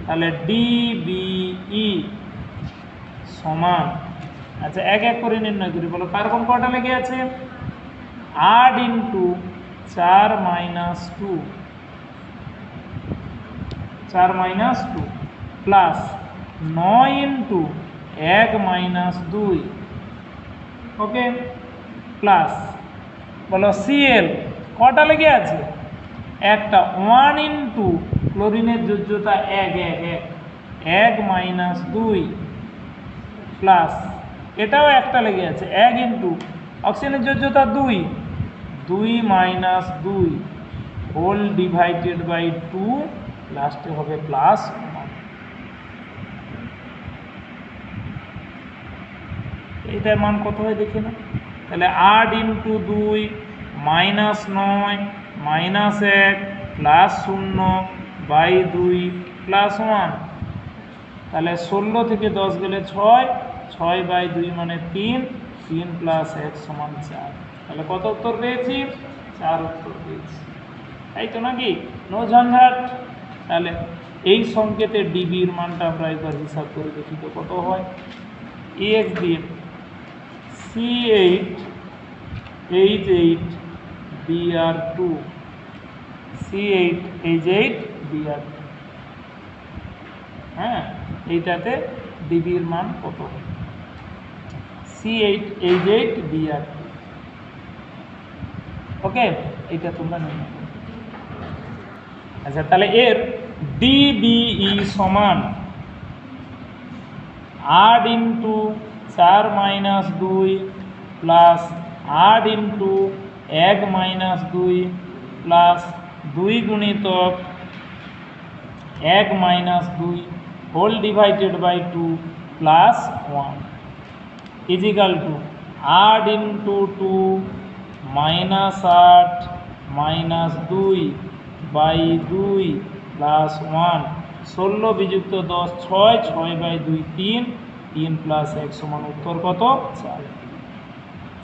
তাহলে ডিবিই সমান, আচ্ছা এক এক করে নির্ণয় করি, বলো কার্বন কটা লেগে আছে? 8 into 4 minus 2, 4 minus 2 plus 9 into 1 minus 2, ওকে, প্লাস বলো সিএল কটা লেগে আছে? একটা। 1 ইন্টু ক্লোরিনের যোজ্যতা 1 মাইনাস 2 প্লাস এটাও একটা লেগে আছে 1 ইন্টু অক্সিজেনের যোজ্যতা 2 মাইনাস 2 হোল ডিভাইডেড বাই 2, লাস্টে হবে প্লাস 1। এইটার মান কত হয় দেখে না? তাহলে 8 into 2 minus 9 minus 1 plus 0 by 2 plus 1। তাহলে 16 থেকে 10 গেলে 6, 6 বাই 2 মানে 3, 3 প্লাস 1 সমান 4। তাহলে কত উত্তর পেয়েছি? 4 উত্তর পেয়েছি, তাই তো নাকি? নো ঝঞ্ঝাট। তাহলে এই সংকেতের ডিবির মানটা আমরা একবার হিসাব করে দেখি তো কত হয়। EX দিয়ে C8 H8 Br2 C8 H8 Br2, হ্যাঁ, এইটাতে ডিবির মান কত হবে? C8 H8 Br2। ওকে, এইটা তোমরা নির্ণয় করো। আচ্ছা, তাহলে এর ডিবিই সমান 8 into 4 minus 2 plus 8 into 1 minus 2 plus 2 গুণিতক 1 minus 2 whole divided by 2 plus 1 equal to 8 into 2 minus 8 minus 2 by 2 plus 1 16 বিযুক্ত 10 6 6 বাই 2 3 3 প্লাস 1 সমান উত্তর কত? 4।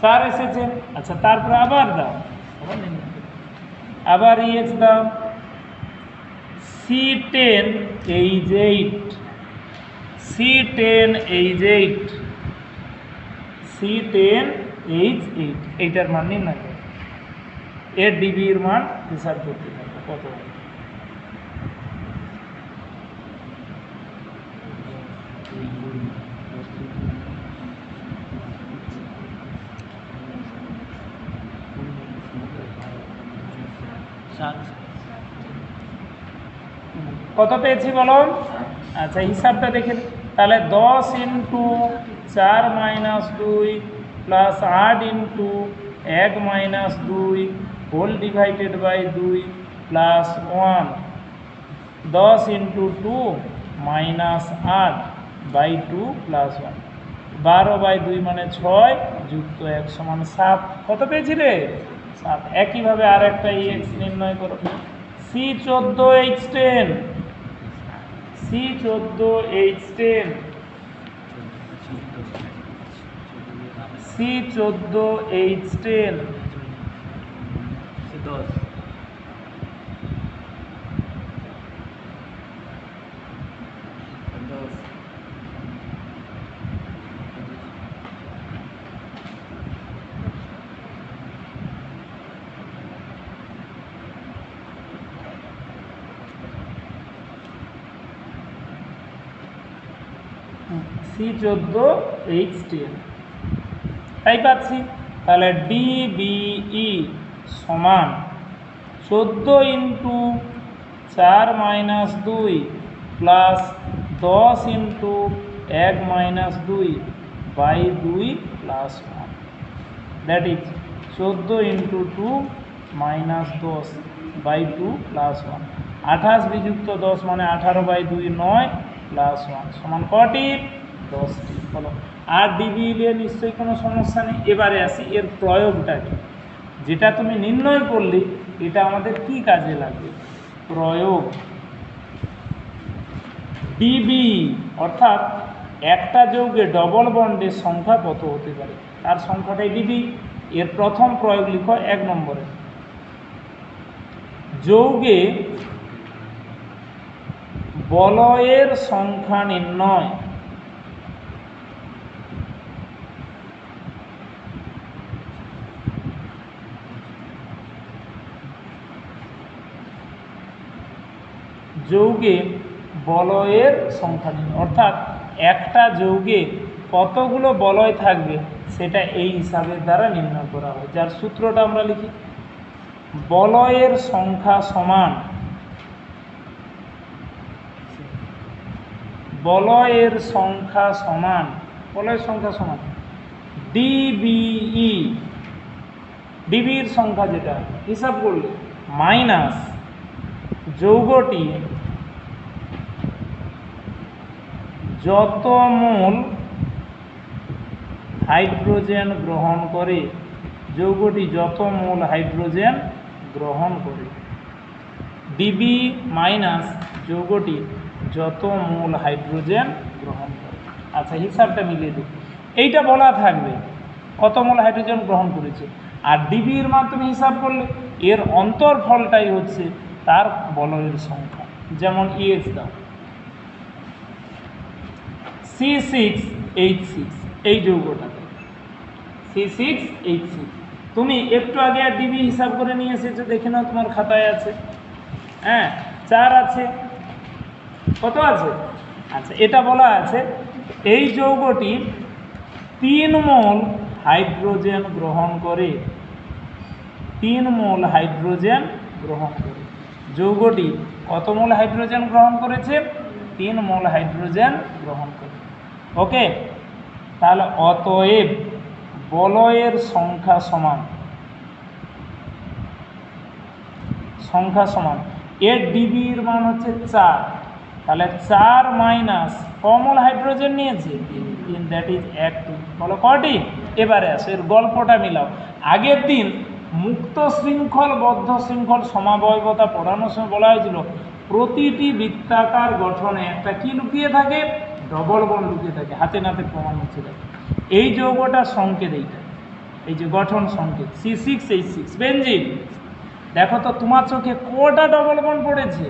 4 এসেছে। আচ্ছা, তারপরে আবার দাও, আবার EX দাও C10 H8 C10 H8 C10 H8 এইটার মান নির্ণয় করো। এর ডিবির মান হিসাব করতে থাকো কত হবে। কত পেয়েছি বলো? আচ্ছা, হিসাবটা দেখে তাহলে 10 into 4 minus 2 plus 8 into 1 minus 2 whole divided by 2 plus 1 10 into 2 minus 8 by 2 plus 1 12 by 2 মানে 6 যুক্ত 1 সমান 7। কত পেয়েছি রে? 7। একইভাবে আর একটা EX নির্ণয় করো। C14 H10 C14 H10 C14 H10 C14 H10 তাই পাচ্ছি। তাহলে ডিবিই সমান 14 into 4 minus 2 plus 10 into 1 minus 2 by 2 plus 1, that is 14 into 2 minus 10 by 2 plus 1। 28 বিযুক্ত 10 মানে 18 বাই 2 9 প্লাস 1 সমান কটি? 10টি। বলো, আর ডিবি নিয়ে নিশ্চয়ই কোনো সমস্যা নেই। এবারে আসি এর প্রয়োগটা কি। যেটা তুমি নির্ণয় করলে এটা আমাদের কি কাজে লাগবে? প্রয়োগ। ডিবি অর্থাৎ একটা যৌগে ডবল বন্ডের সংখ্যা কত হতে পারে তার সংখ্যাটাই ডিবি। এর প্রথম প্রয়োগ লিখো 1 নম্বরে। যৌগে বলয়ের সংখ্যা নির্ণয়। যৌগে বলয়ের সংখ্যা নির্ণয় অর্থাৎ একটা যৌগে কতগুলো বলয় থাকবে সেটা এই হিসাবের দ্বারা নির্ণয় করা হয়। যার সূত্রটা আমরা লিখি, বলয়ের সংখ্যা সমান বলয়ের সংখ্যা সমান বলয়ের সংখ্যা সমান ডিবিই, ডিবির সংখ্যা যেটা হিসাব করলে মাইনাস যৌগটি যত মোল হাইড্রোজেন গ্রহণ করে, যৌগটি যত মোল হাইড্রোজেন গ্রহণ করে। ডিবি মাইনাস যৌগটি যত মোল হাইড্রোজেন গ্রহণ করে। আচ্ছা, হিসাবটা মিলিয়ে দিই। এইটা বলা থাকবে কত মোল হাইড্রোজেন গ্রহণ করেছে, আর ডিবির মাধ্যমে হিসাব করলে এর অন্তর্ফলটাই হচ্ছে তার বলয়ের সংখ্যা। যেমন EX দাও C6 H6 এই যৌগটাতে C6H6। তুমি একটু আগে আর ডিবি হিসাব করে নিয়ে এসেছো, দেখে নাও তোমার খাতায় আছে। হ্যাঁ 4 আছে, কত আছে? আচ্ছা এটা বলা আছে এই যৌগটি 3 মোল হাইড্রোজেন গ্রহণ করে, 3 মোল হাইড্রোজেন গ্রহণ করে। যৌগটি কত মোল হাইড্রোজেন গ্রহণ করেছে? 3 মোল হাইড্রোজেন গ্রহণ করে। ওকে, তাহলে অতএব বলয়ের সংখ্যা সমান এর ডিবির মান হচ্ছে 4, তাহলে 4 মাইনাস কমল হাইড্রোজেন নিয়েছে 3, দ্যাট ইজ 1 2। বলো কটি? এবারে আসো এর গল্পটা মিলাও। আগের দিন মুক্ত শৃঙ্খল বদ্ধ শৃঙ্খল সমাবয়বতা পড়ানোর সময় বলা হয়েছিল প্রতিটি বৃত্তাকার গঠনে একটা কি লুকিয়ে থাকে? ডবল বন্ড লুকিয়ে থাকে। হাতে নাতে প্রমাণ হচ্ছে দেখো, এই যৌগটার সংকেত এইটা, এই যে গঠন সংকেত C6H6 বেনজিন। দেখো তো তোমার চোখে কটা ডবল বন্ড পড়েছে?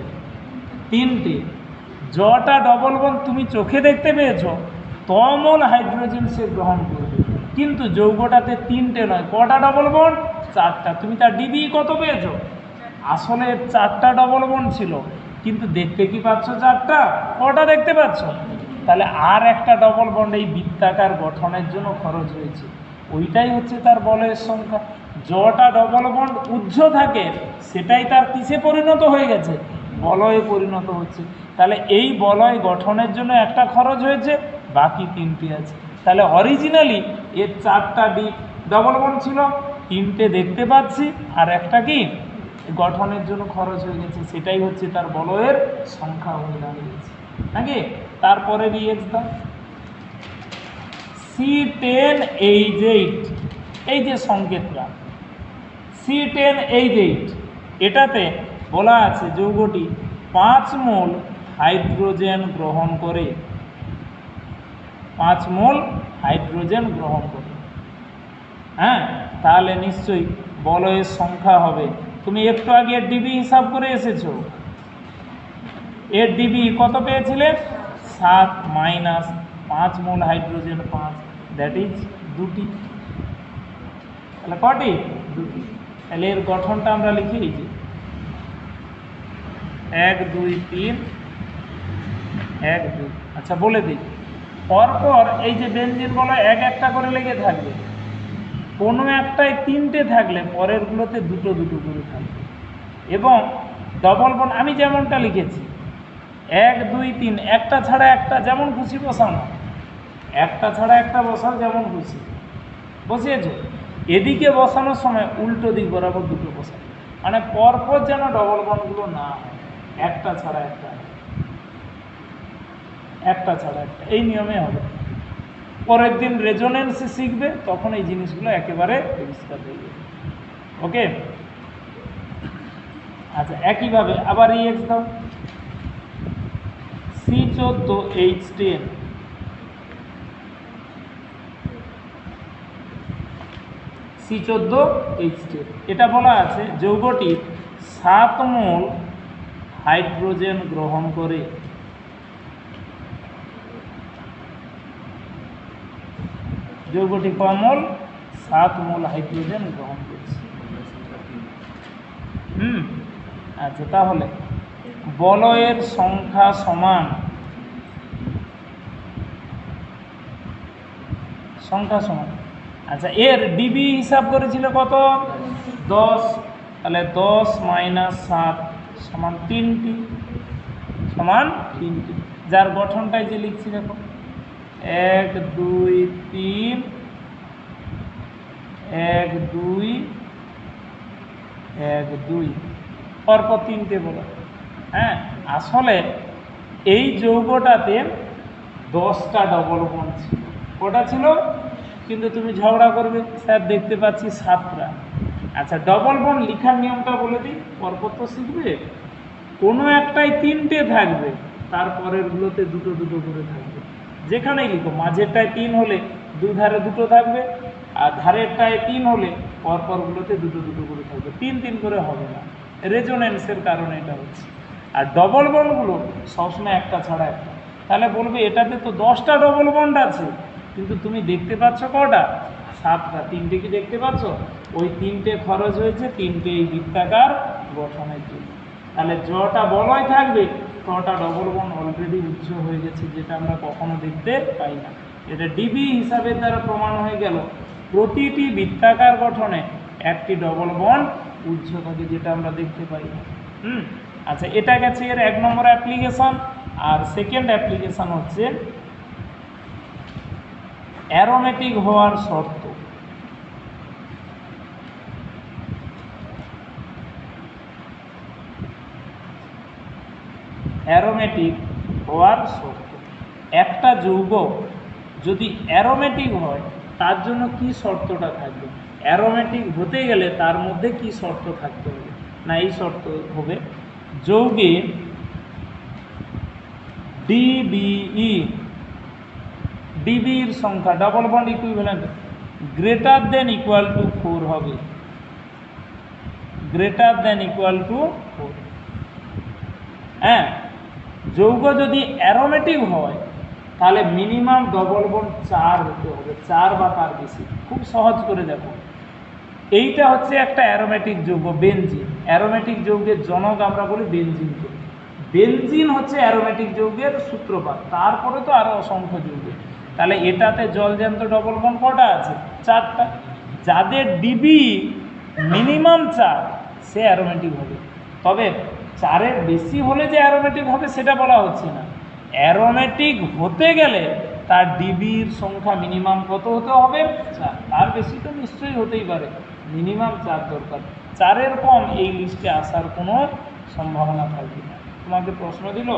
3টে। যটা ডবল বন্ড তুমি চোখে দেখতে পেয়েছো তমল হাইড্রোজেন সে গ্রহণ করবে, কিন্তু যৌগটাতে 3টে নয়, কটা ডবল বন্ড? 4টা। তুমি তার ডিবি কত পেয়েছো? আসলে 4টা ডবল বন্ড ছিল, কিন্তু দেখতে কি পাচ্ছ 4টা? কটা দেখতে পাচ্ছ? তাহলে আর একটা ডবল বন্ড এই বৃত্তাকার গঠনের জন্য খরচ হয়েছে, ওইটাই হচ্ছে তার বলয়ের সংখ্যা। যটা ডবল বন্ড উজ্জ্ব থাকে সেটাই তার কিসে পরিণত হয়ে গেছে? বলয়ে পরিণত হচ্ছে। তাহলে এই বলয় গঠনের জন্য একটা খরচ হয়েছে, বাকি 3টে আছে। তাহলে অরিজিনালি এর 4টা ডবল বন্ড ছিল, 3টে দেখতে পাচ্ছি, আর একটা কি গঠনের জন্য খরচ হয়ে গেছে, সেটাই হচ্ছে তার বলয়ের সংখ্যা হয়ে দাঁড়িয়েছে নাকি। তারপরে রিয়েক্স দাও C10H8, এই যে সংকেতটা C10H8, এটাতে বলা আছে যৌগটি 5 মোল হাইড্রোজেন গ্রহণ করে, 5 মোল হাইড্রোজেন গ্রহণ করে। হ্যাঁ, তাহলে নিশ্চয়ই বলয়ের সংখ্যা হবে। তুমি একটু আগে এর ডিবি হিসাব করে এসেছো, এর ডিবি কত পেয়েছিলে? 7 minus 5 mole hydrogen 5, that is 2টি। তাহলে কটি? 2টি। তাহলে এর গঠনটা আমরা লিখি এই যে 1 2 3 1 2। আচ্ছা বলে দিই, পরপর এই যে বেনজিন বলো এক একটা করে লেগে থাকবে, কোনো একটায় 3টে থাকলে পরেরগুলোতে 2 2 করে থাকবে। এবং ডবল বন্ড আমি যেমনটা লিখেছি 1 2 3, একটা ছাড়া একটা, যেমন খুশি বসাও না, একটা ছাড়া একটা বসাও যেমন খুশি। বসিয়েছো? এদিকে বসানোর সময় উল্টো দিক বরাবর 2 বসাও, মানে পরপর যেন ডবল বন্ডগুলো না হয়, একটা ছাড়া একটা, একটা ছাড়া একটা, এই নিয়মে হবে। পরের দিন রেজোনেন্সে শিখবে, তখন এই জিনিসগুলো একেবারে পরিষ্কার হয়ে যাবে। ওকে, আচ্ছা একইভাবে আবার রিয়েক্স দাও C14H10, C14H10, এটা বলা আছে যৌগটি 7 মোল হাইড্রোজেন গ্রহণ করে, যৌগটি কয় মোল? 7 মোল হাইড্রোজেন গ্রহণ করছে। আচ্ছা তাহলে বলয়ের সংখ্যা সমান আচ্ছা এর ডিবি হিসাব করেছিল কত? 10, তাহলে 10 মাইনাস 7 সমান 3টি, যার গঠনটাই যে লিখছি দেখো 1 2 3 1 2 1 2, পরপর 3টে বলো। হ্যাঁ, আসলে এই যৌগটাতে 10টা ডবল বন্ড ছিল। ওটা ছিল, কিন্তু তুমি ঝগড়া করবে স্যার দেখতে পাচ্ছি 7টা। আচ্ছা ডবল বন্ড লেখার নিয়মটা বলে দিই, পরপর তো শিখবে। কোনো একটাই 3টে থাকবে, তারপরেরগুলোতে 2 2 করে থাকবে। যেখানেই লিখো, মাঝেরটায় 3 হলে 2 ধারে 2 থাকবে, আর ধারেরটায় 3 হলে পরপরগুলোতে 2 2 করে থাকবে, 3 3 করে হবে না। রেজোনেন্সের কারণে এটা হচ্ছে। আর ডবল বন্ডগুলো সবসময় একটা ছাড়া একটা। তাহলে বলবে এটাতে তো 10টা ডবল বন্ড আছে, কিন্তু তুমি দেখতে পাচ্ছ কটা? 7টা। 3টে কি দেখতে পাচ্ছ? ওই 3টে খরচ হয়েছে 3টে এই বৃত্তাকার গঠনের জন্য। তাহলে যটা বলয় থাকবে তটা ডবল বন্ড অলরেডি উচ্চ হয়ে গেছে, যেটা আমরা কখনো দেখতে পাই না। এটা ডিবি হিসাবে দ্বারা প্রমাণ হয়ে গেল প্রতিটি বৃত্তাকার গঠনে একটি ডবল বন্ড উচ্চ থাকে, যেটা আমরা দেখতে পাই না। আচ্ছা, এটা গেছে এর 1 নম্বর অ্যাপ্লিকেশন। আর সেকেন্ড অ্যাপ্লিকেশন হচ্ছে অ্যারোমেটিক হওয়ার শর্ত। অ্যারোমেটিক হওয়ার শর্ত। একটা যৌগ যদি অ্যারোমেটিক হয় তার জন্য কি শর্তটা থাকবে? অ্যারোমেটিক হতে গেলে তার মধ্যে কি শর্ত থাকতে হবে? না, এই শর্ত হবে যৌগে ডিবির সংখ্যা double bond equivalent greater than equal to 4 হবে। Greater than equal to 4। হ্যাঁ, যৌগ যদি অ্যারোমেটিক হয় তাহলে মিনিমাম ডবল বন্ড 4 হতে হবে, 4 বা তার বেশি। খুব সহজ করে দেখো, এইটা হচ্ছে একটা অ্যারোমেটিক যৌগ বেনজিন। অ্যারোমেটিক যৌগের জনক আমরা বলি বেনজিনকে। বেনজিন হচ্ছে অ্যারোমেটিক যৌগের সূত্রপাত, তারপরে তো আরও অসংখ্য যৌগ। তাহলে এটাতে জলজ্যান্ত ডবল বন্ড কটা আছে? 4টা। যাদের ডিবি মিনিমাম 4 সে অ্যারোমেটিক হবে। তবে 4-এর বেশি হলে যে অ্যারোমেটিক হবে সেটা বলা হচ্ছে না। অ্যারোমেটিক হতে গেলে তার ডিবির সংখ্যা মিনিমাম কত হতে হবে? 4। তার বেশি তো নিশ্চয়ই হতেই পারে, মিনিমাম 4 দরকার। 4-এর কম এই লিস্টে আসার কোনো সম্ভাবনা থাকবে না। তোমাকে প্রশ্ন দিল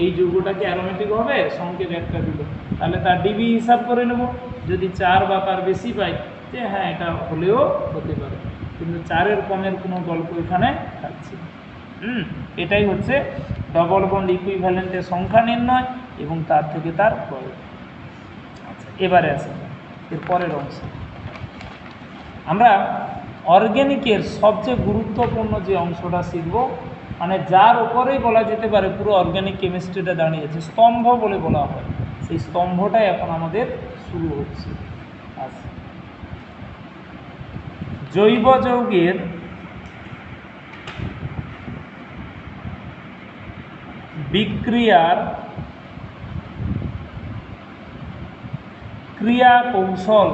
এই যৌগটা কি অ্যারোমেটিক হবে, সংকেত একটা দিল, তাহলে তার ডিবি হিসাব করে নেব। যদি 4 বা তার বেশি পাই যে হ্যাঁ এটা হলেও হতে পারে, কিন্তু 4-এর কমের কোনো গল্প এখানে থাকছে না। এটাই হচ্ছে ডবল বন্ড ইকুইভ্যালেন্টের সংখ্যা নির্ণয় এবং তার থেকে তার প্রয়োগ। আচ্ছা, এবারে আসি এর পরের অংশে। আমরা অর্গ্যানিকের সবচেয়ে গুরুত্বপূর্ণ যে অংশটা শিখব, মানে যার উপরেই বলা যেতে পারে পুরো অর্গ্যানিক কেমিস্ট্রিটা দাঁড়িয়েছে, স্তম্ভ বলে বলা হয়, সেই স্তম্ভটাই এখন আমাদের শুরু হচ্ছে। আচ্ছা, জৈব যৌগের বিক্রিয়ার ক্রিয়া কৌশল।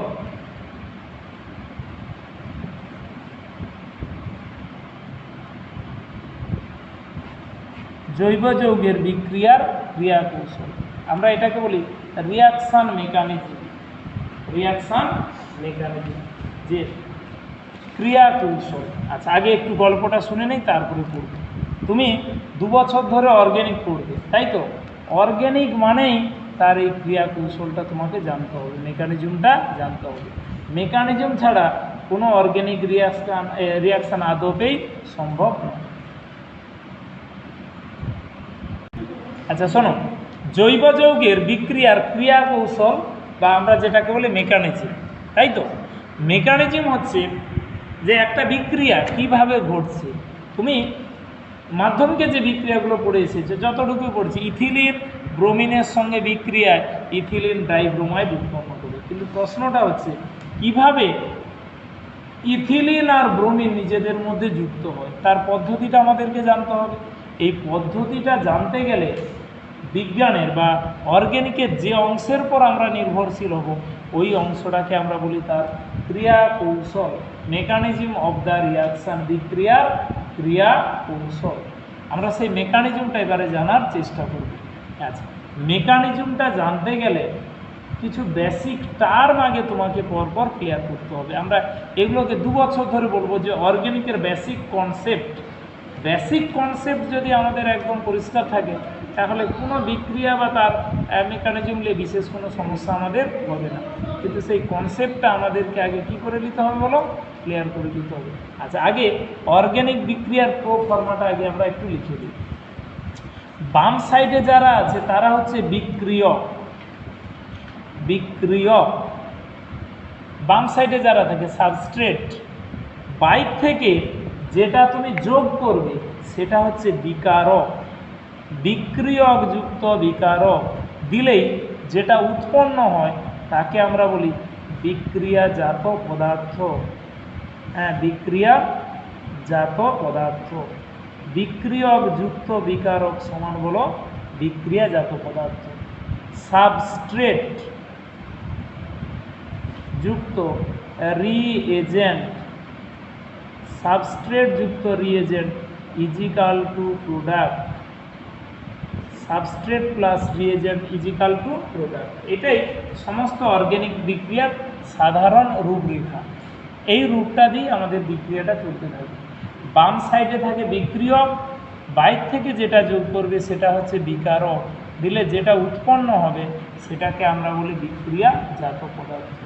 জৈব যৌগের বিক্রিয়ার ক্রিয়া কৌশল, আমরা এটাকে বলি রিয়াকশন মেকানিজম। রিয়াকশন মেকানিজম যে ক্রিয়া কৌশল। আচ্ছা, আগে একটু গল্পটা শুনে নেই, তারপরে পড়বে। তুমি 2 বছর ধরে অর্গ্যানিক পড়বে, তাই তো? অর্গ্যানিক মানেই তার এই ক্রিয়া কৌশলটা তোমাকে জানতে হবে, মেকানিজমটা জানতে হবে। মেকানিজম ছাড়া কোনো অর্গ্যানিক রিয়াকশান আদপেই সম্ভব নয়। আচ্ছা শোনো, জৈব যৌগের বিক্রিয়ার ক্রিয়া কৌশল বা আমরা যেটাকে বলি মেকানিজম, তাই তো? মেকানিজম হচ্ছে যে একটা বিক্রিয়া কিভাবে ঘটছে। তুমি মাধ্যমিকে যে বিক্রিয়াগুলো পড়ে এসেছে যতটুকু পড়ছি, ইথিলিন ব্রোমিনের সঙ্গে বিক্রিয়ায় ইথিলিন ডাইব্রোমাইড উৎপন্ন করে, কিন্তু প্রশ্নটা হচ্ছে কিভাবে ইথিলিন আর ব্রোমিন নিজেদের মধ্যে যুক্ত হয়, তার পদ্ধতিটা আমাদেরকে জানতে হবে। এই পদ্ধতিটা জানতে গেলে বিজ্ঞানের বা অর্গ্যানিকের যে অংশের পর আমরা নির্ভরশীল হব ওই অংশটাকে আমরা বলি তার ক্রিয়া কৌশল, মেকানিজম অফ দ্য রিয়াকশান, বিক্রিয়ার ক্রিয়া কৌশল। আমরা সেই মেকানিজমটা এবারে জানার চেষ্টা করব। আচ্ছা, মেকানিজমটা জানতে গেলে কিছু বেসিক টার্ম আগে তোমাকে পরপর ক্লিয়ার করতে হবে। আমরা এগুলোকে 2 বছর ধরে বলবো যে অর্গ্যানিকের বেসিক কনসেপ্ট যদি আমাদের একদম পরিষ্কার থাকে তাহলে কোনো বিক্রিয়া বা তার মেকানিজম নিয়ে বিশেষ কোনো সমস্যা আমাদের হবে না। কিন্তু সেই কনসেপ্টটা আমাদেরকে আগে কি করে নিতে হবে বলো, ক্লিয়ার করে দিতে হবে। আচ্ছা, আগে অর্গ্যানিক বিক্রিয়ার প্রো ফর্মাটা আগে আমরা একটু লিখে দিই। বাম সাইডে যারা আছে তারা হচ্ছে বিক্রিয়ক। বাম সাইডে যারা থাকে সাবস্ট্রেট। বাইর থেকে যেটা তুমি যোগ করবে সেটা হচ্ছে বিকারক। বিক্রিয়ক যুক্ত বিকারক দিলেই যেটা উৎপন্ন হয় তাকে আমরা বলি বিক্রিয়াজাত পদার্থ। হ্যাঁ, বিক্রিয়াজাত পদার্থ। বিক্রিয়ক যুক্ত বিকারক সমান বলো বিক্রিয়াজাত পদার্থ। সাবস্ট্রেট যুক্ত রিএজেন্ট, সাবস্ট্রেট যুক্ত reagent equal to product. Substrate plus reagent equal to product, এটাই সমস্ত অর্গ্যানিক বিক্রিয়ার সাধারণ রূপরেখা। এই রূপটা দিয়ে আমাদের বিক্রিয়াটা চলতে থাকে। বাম সাইডে থাকে বিক্রিয়ক, বাইর থেকে যেটা যোগ করবে সেটা হচ্ছে বিকারক, দিলে যেটা উৎপন্ন হবে সেটাকে আমরা বলি বিক্রিয়াজাত পদার্থ।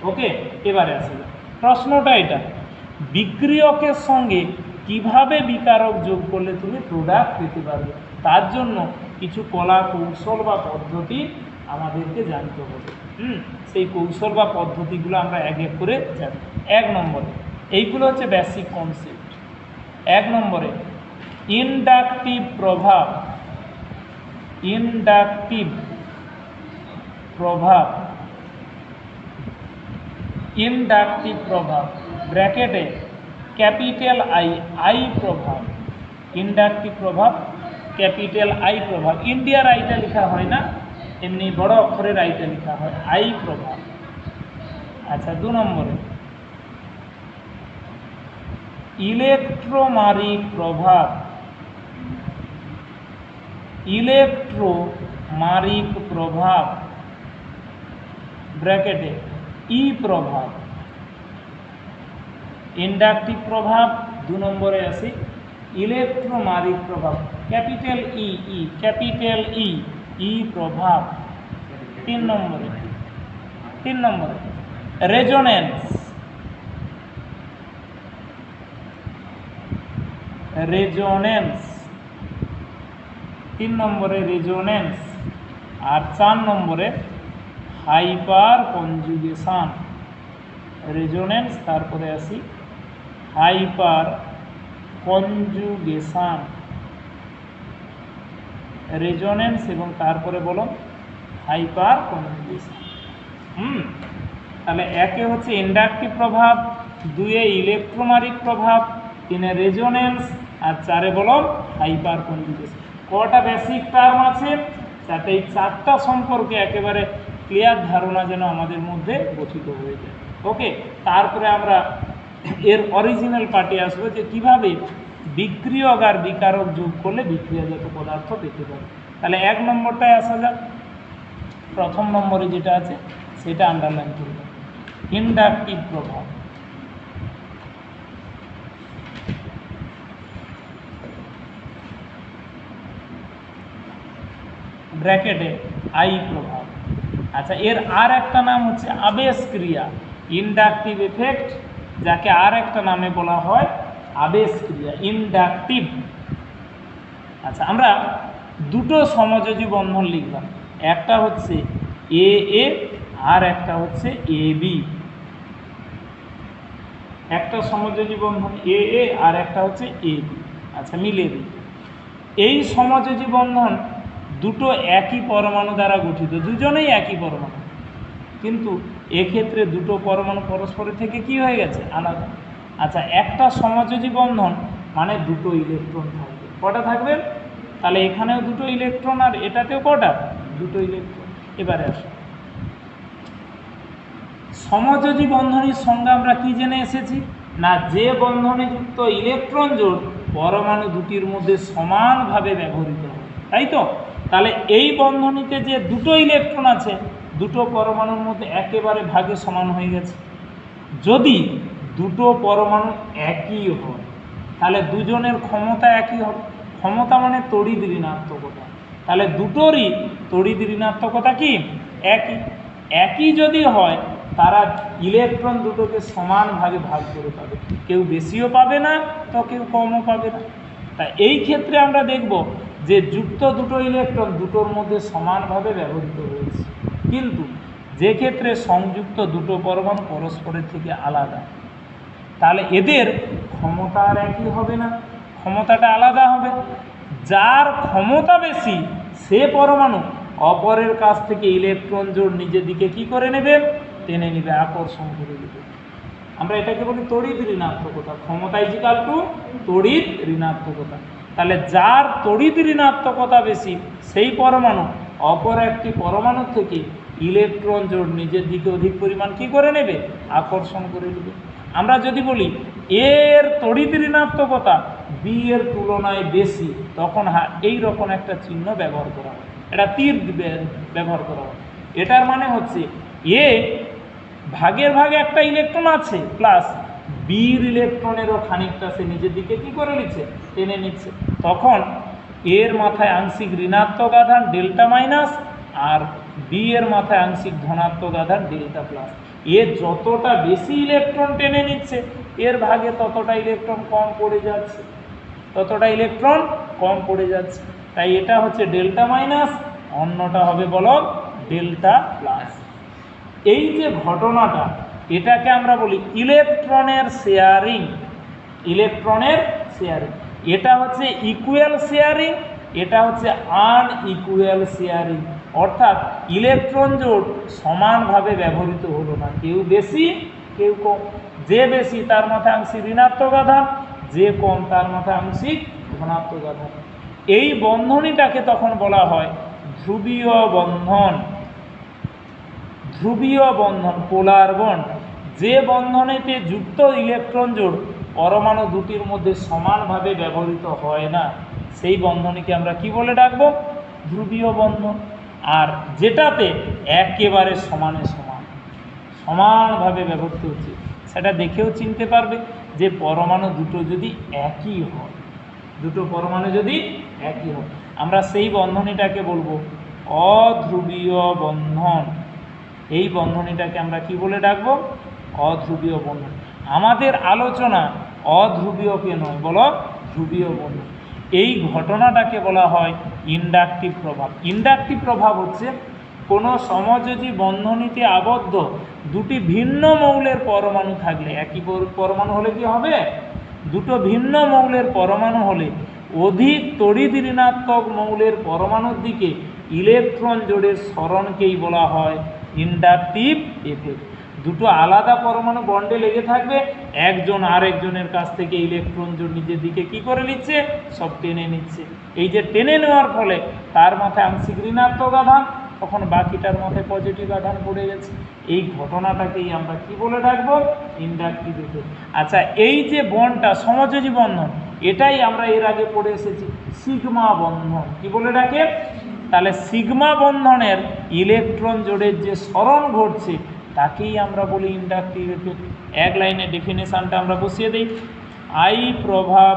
ওকে, এবারে আসা যাক প্রশ্নটা এটা, বিক্রিয়কের সঙ্গে কিভাবে বিকারক যোগ করলে তুমি প্রোডাক্ট পেতে পারবে, তার জন্য কিছু কলা কৌশল বা পদ্ধতি আমাদেরকে জানতে হবে। সেই কৌশল বা পদ্ধতিগুলো আমরা এক এক করে জানি। 1 নম্বরে এইগুলো হচ্ছে বেসিক কনসেপ্ট। 1 নম্বরে ইনডাকটিভ প্রভাব। ইনডাকটিভ প্রভাব, ইনডাকটিভ প্রভাব ব্র্যাকেটে ক্যাপিটাল আই, আই প্রভাব। ইনডাকটিভ প্রভাব ক্যাপিটাল আই প্রভাব, ইন্ডিয়ার আইটা লেখা হয় না, এমনি বড় অক্ষরের আইটা লেখা হয় আই প্রভাব। আচ্ছা, 2 নম্বরে ইলেকট্রোমারিক প্রভাব। ইলেকট্রোমারিক প্রভাব ব্র্যাকেটে ই প্রভাব। ইন্ডাকটিভ প্রভাব 2 নম্বরে আসি, ইলেকট্রোমারিক প্রভাব ক্যাপিটাল ই, ই ক্যাপিটাল ই, ই প্রভাব। 3 নম্বরে রেজোনেন্স। রেজোনেন্স 3 নম্বরে রেজোনেন্স। আর 4 নম্বরে হাইপার কনজুগেশন। রেজোনেন্স, তারপরে আসি হাইপার কনজুগেশন। রেজোনেন্স এবং তারপরে বলো হাইপার কনজুগেশন। তাহলে 1 হচ্ছে ইন্ডাকটিভ প্রভাব, 2 ইলেকট্রোমারিক প্রভাব, 3 রেজোনেন্স, আর 4 বলো হাইপার কনজুগেশন। কটা বেসিক টার্ম আছে, যাতে এই 4টা সম্পর্কে একেবারে ক্লিয়ার ধারণা যেন আমাদের মধ্যে গঠিত হয়ে যায়। ওকে, তারপরে আমরা এর অরিজিনাল পার্টে আসবো যে কীভাবে বিক্রিয়ক আর বিকারক যোগ করলে বিক্রিয়াজাত পদার্থ পেতে পারে। তাহলে 1 নম্বরটায় আসা যাক। প্রথম নম্বরে যেটা আছে সেটা আন্ডারলাইন করবে, ইন্ডাকটিভ প্রভাব। ব্র্যাকেটে আই প্রভাব। আচ্ছা, এর আর একটা নাম হচ্ছে আবেশ ক্রিয়া, ইন্ডাকটিভ এফেক্ট, যাকে আর একটা নামে বলা হয় আবেশ ক্রিয়া, ইন্ডাকটিভ। আচ্ছা, আমরা দুটো সমযোজী বন্ধন লিখলাম, একটা হচ্ছে এ এ আর একটা হচ্ছে এ বি। একটা সমযোজী বন্ধন এ এ আর একটা হচ্ছে এ বি। আচ্ছা, মিলে দিই। এই সমযোজী বন্ধন দুটো একই পরমাণু দ্বারা গঠিত, দুজনেই একই পরমাণু, কিন্তু এক্ষেত্রে দুটো পরমাণু পরস্পরের থেকে কি হয়ে গেছে, আলাদা। আচ্ছা, একটা সমযোজী বন্ধন মানে দুটো ইলেকট্রন থাকবে। কটা থাকবে? তাহলে এখানেও দুটো ইলেকট্রন আর এটাতেও কটা, দুটো ইলেকট্রন। এবারে আসো, সমযোজী বন্ধনীর সংজ্ঞা আমরা কি জেনে এসেছি না, যে বন্ধনে যুক্ত ইলেকট্রন জোড় পরমাণু দুটির মধ্যে সমানভাবে ব্যবহৃত হয়, তাই তো? তাহলে এই বন্ধনীতে যে দুটো ইলেকট্রন আছে, দুটো পরমাণুর মধ্যে একেবারে ভাগে সমান হয়ে গেছে। যদি দুটো পরমাণু একই হয় তাহলে দুজনের ক্ষমতা একই হবে। ক্ষমতা মানে তড়িৎ ঋণাত্মকতা, তাহলে দুটোরই তড়িৎ ঋণাত্মকতা কি একই। একই যদি হয় তারা ইলেকট্রন দুটোকে সমানভাবে ভাগ করে পাবে, কেউ বেশিও পাবে না তো কেউ কমও পাবে না। তা এই ক্ষেত্রে আমরা দেখব যে যুক্ত দুটো ইলেকট্রন দুটোর মধ্যে সমানভাবে ব্যবহৃত হয়েছে, কিন্তু যে ক্ষেত্রে সংযুক্ত দুটো পরমাণু পরস্পরের থেকে আলাদা, তাহলে এদের ক্ষমতা আর একই হবে না, ক্ষমতাটা আলাদা হবে। যার ক্ষমতা বেশি সে পরমাণু অপরের কাছ থেকে ইলেকট্রন জোড় নিজের দিকে কি করে নেবে, টেনে নেবে, আকর্ষণ করে নেবে। আমরা এটাকে বলি তড়িৎ ঋণাত্মকতা। ক্ষমতা ইজিক্যাল টু তড়িৎ ঋণাত্মকতা। তাহলে যার তড়িৎ ঋণাত্মকতা বেশি সেই পরমাণু অপর একটি পরমাণুর থেকে ইলেকট্রন জোড় নিজের দিকে অধিক পরিমাণ কি করে নেবে, আকর্ষণ করে নেবে। আমরা যদি বলি এর তড়িৎ ঋণাত্মকতা বি এর তুলনায় বেশি, তখন এই রকম একটা চিহ্ন ব্যবহার করা হয়, এটা তীর ব্যবহার করা হয়। এটার মানে হচ্ছে এ ভাগের ভাগে একটা ইলেকট্রন আছে, প্লাস বির ইলেকট্রনেরও খানিকটা সে নিজের দিকে কি করে নিচ্ছে, টেনে নিচ্ছে। তখন এর মাথায় আংশিক ঋণাত্মক আধান ডেল্টা মাইনাস, আর বি এর মাথায় আংশিক ধনাত্মক আধান ডেল্টা প্লাস। এ যতটা বেশি ইলেকট্রন টেনে নিচ্ছে এর ভাগে ততটা ইলেকট্রন কম পড়ে যাচ্ছে, ততটা ইলেকট্রন কম পড়ে যাচ্ছে। তাই এটা হচ্ছে ডেল্টা মাইনাস, অন্যটা হবে বলো ডেল্টা প্লাস। এই যে ঘটনাটা, এটাকে আমরা বলি ইলেকট্রনের শেয়ারিং। ইলেকট্রনের শেয়ারিং, এটা হচ্ছে ইকুয়াল শেয়ারিং, এটা হচ্ছে আনইকুয়াল শেয়ারিং। অর্থাৎ ইলেকট্রন জোড় সমানভাবে ব্যবহৃত হলো না, কেউ বেশি কেউ কম। যে বেশি তার মাথায় আংশিক ঋণাত্মক আধান, যে কম তার মাথায় আংশিক ধনাত্মক আধান। এই বন্ধনীটাকে তখন বলা হয় ধ্রুবীয় বন্ধন। ধ্রুবীয় বন্ধন, পোলার বন্ড। যে বন্ধনেতে যুক্ত ইলেকট্রন জোড় পরমাণু দুটির মধ্যে সমানভাবে ব্যবহৃত হয় না, সেই বন্ধনীকে আমরা কি বলে ডাকবো, ধ্রুবীয় বন্ধন। আর যেটাতে একেবারে সমানে সমান, সমানভাবে ব্যবহৃত হচ্ছে, সেটা দেখেও চিনতে পারবে যে পরমাণু দুটো যদি একই হয়, দুটো পরমাণু যদি একই হয়, আমরা সেই বন্ধনীটাকে বলবো অধ্রুবীয় বন্ধন। এই বন্ধনীটাকে আমরা কি বলে ডাকবো, অধ্রুবীয় বন্ধন। আমাদের আলোচনা অধ্রুবীয়কে নয়, বলো ধ্রুবীয় বন্ধন। এই ঘটনাটাকে বলা হয় ইন্ডাকটিভ প্রভাব। ইন্ডাকটিভ প্রভাব হচ্ছে কোনো সমযোজী বন্ধনীতে আবদ্ধ দুটি ভিন্ন মৌলের পরমাণু থাকলে, একই পরমাণু হলে কি হবে, দুটো ভিন্ন মৌলের পরমাণু হলে অধিক তড়িৎ ঋণাত্মক মৌলের পরমাণুর দিকে ইলেকট্রন জোড়ের সরণকেই বলা হয় ইন্ডাকটিভ এফেক্ট। দুটো আলাদা পরমাণু বন্ডে লেগে থাকবে, একজন আরেকজনের কাছ থেকে ইলেকট্রন জোড় নিজের দিকে কি করে নিচ্ছে, সব টেনে নিচ্ছে। এই যে টেনে নেওয়ার ফলে তার মাথায় আংশিক ঋণাত্মক আধান, তখন বাকিটার মাথায় পজিটিভ আধান পড়ে গেছে। এই ঘটনাটাকেই আমরা কি বলে ডাকবো, ইন্ডাকটিভ এফেক্ট। আচ্ছা, এই যে বন্ডটা সমযোজী বন্ধন, এটাই আমরা এর আগে পড়ে এসেছি সিগমা বন্ধন। কি বলে ডাকে, তাহলে সিগমা বন্ধনের ইলেকট্রন জোড়ের যে সরণ ঘটছে তাকেই আমরা বলি ইন্ডাকটিভ এফেক্ট। এক লাইনে ডেফিনেশনটা আমরা বসিয়ে দিই। আই প্রভাব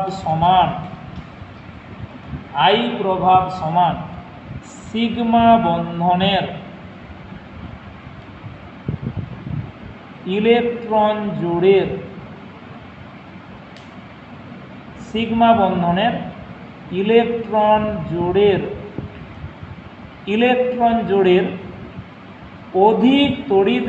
সমান সিগমা বন্ধনের ইলেকট্রন জোড়ের, সিগমা বন্ধনের ইলেকট্রন জোড়ের অধিক তড়িৎ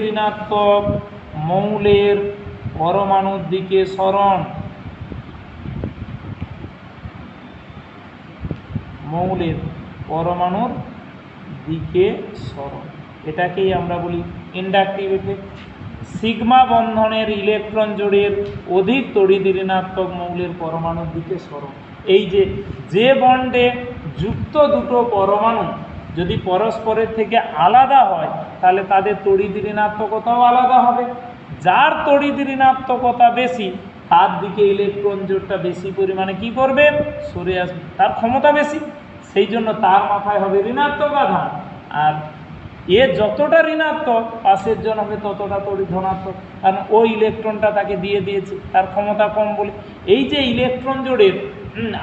ঋণাত্মক মৌলের পরমাণুর দিকে সরণ, মৌলের পরমাণুর দিকে সরণ, এটাকেই আমরা বলি ইন্ডাকটিভ এফেক্ট। সিগমা বন্ধনের ইলেকট্রন জোড়ের অধিক তড়িৎ ঋণাত্মক মৌলের পরমাণুর দিকে সরণ। এই যে বন্ডে যুক্ত দুটো পরমাণু যদি পরস্পরের থেকে আলাদা হয় তাহলে তাদের তড়িৎ ঋণাত্মকতাও আলাদা হবে। যার তড়িৎ ঋণাত্মকতা বেশি তার দিকে ইলেকট্রন জোড়টা বেশি পরিমাণে কি করবে, সরে আসবে, তার ক্ষমতা বেশি, সেই জন্য তার মাথায় হবে ঋণাত্মক আধান। আর এ যতটা ঋণাত্মক পাশের জন হবে ততটা তড়িৎ ধনাত্মক, কারণ ওই ইলেকট্রনটা তাকে দিয়ে দিয়েছে, তার ক্ষমতা কম বলে। এই যে ইলেকট্রন জোড়ের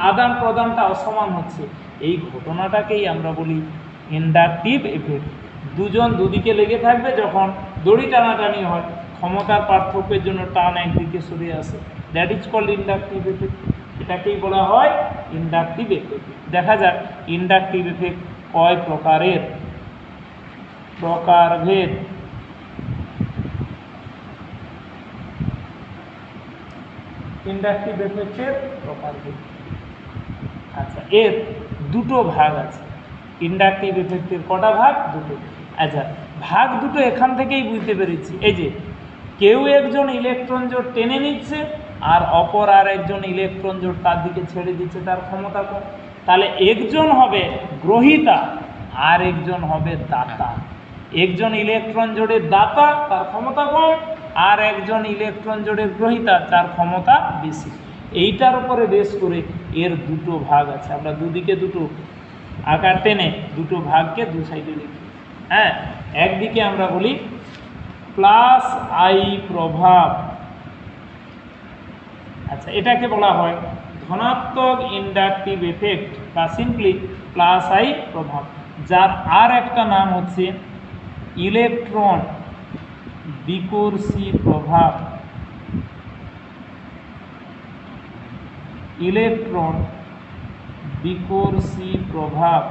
আদান প্রদানটা অসমান হচ্ছে, এই ঘটনাটাকেই আমরা বলি ইন্ডাকটিভ এফেক্ট। দুজন দুদিকে লেগে থাকবে, যখন দড়ি টানাটানি হয় ক্ষমতার পার্থক্যের জন্য টান একদিকে সরে আসে, that is called inductive effect. এটাকেই বলা হয় ইন্ডাকটিভ এফেক্ট। দেখা যাক ইন্ডাকটিভ এফেক্ট কয় প্রকারের। প্রকারভেদ। ইন্ডাকটিভ এফেক্টের প্রকারভেদ। আচ্ছা, এর দুটো ভাগ আছে। ইন্ডাকটিভ এফেক্টের কটা ভাগ? দুটো। আচ্ছা, ভাগ দুটো এখান থেকেই বুঝতে পেরেছি। এই যে কেউ একজন ইলেকট্রন জোড় টেনে নিচ্ছে আর অপর আর একজন ইলেকট্রন জোড় তার দিকে ছেড়ে দিচ্ছে, তার ক্ষমতা কম। তাহলে একজন হবে গ্রহীতা আর একজন হবে দাতা। একজন ইলেকট্রন জোড়ের দাতা, তার ক্ষমতা কম, আর একজন ইলেকট্রন জোড়ের গ্রহীতা, তার ক্ষমতা বেশি। এইটার উপরে বেশ করে এর দুটো ভাগ আছে। আমরা দুদিকে দুটো আকার টেনে দুটো ভাগকে দু সাইডে লিখি। হ্যাঁ, একদিকে আমরা বলি প্লাস আই প্রভাব। আচ্ছা, এটাকে বলা হয় ধনাত্মক ইন্ডাকটিভ এফেক্ট বা সিম্পলি প্লাস আই প্রভাব, যার আর একটা নাম হচ্ছে ইলেকট্রন বিকর্ষী প্রভাব। ইলেকট্রন বিকর্ষী প্রভাব,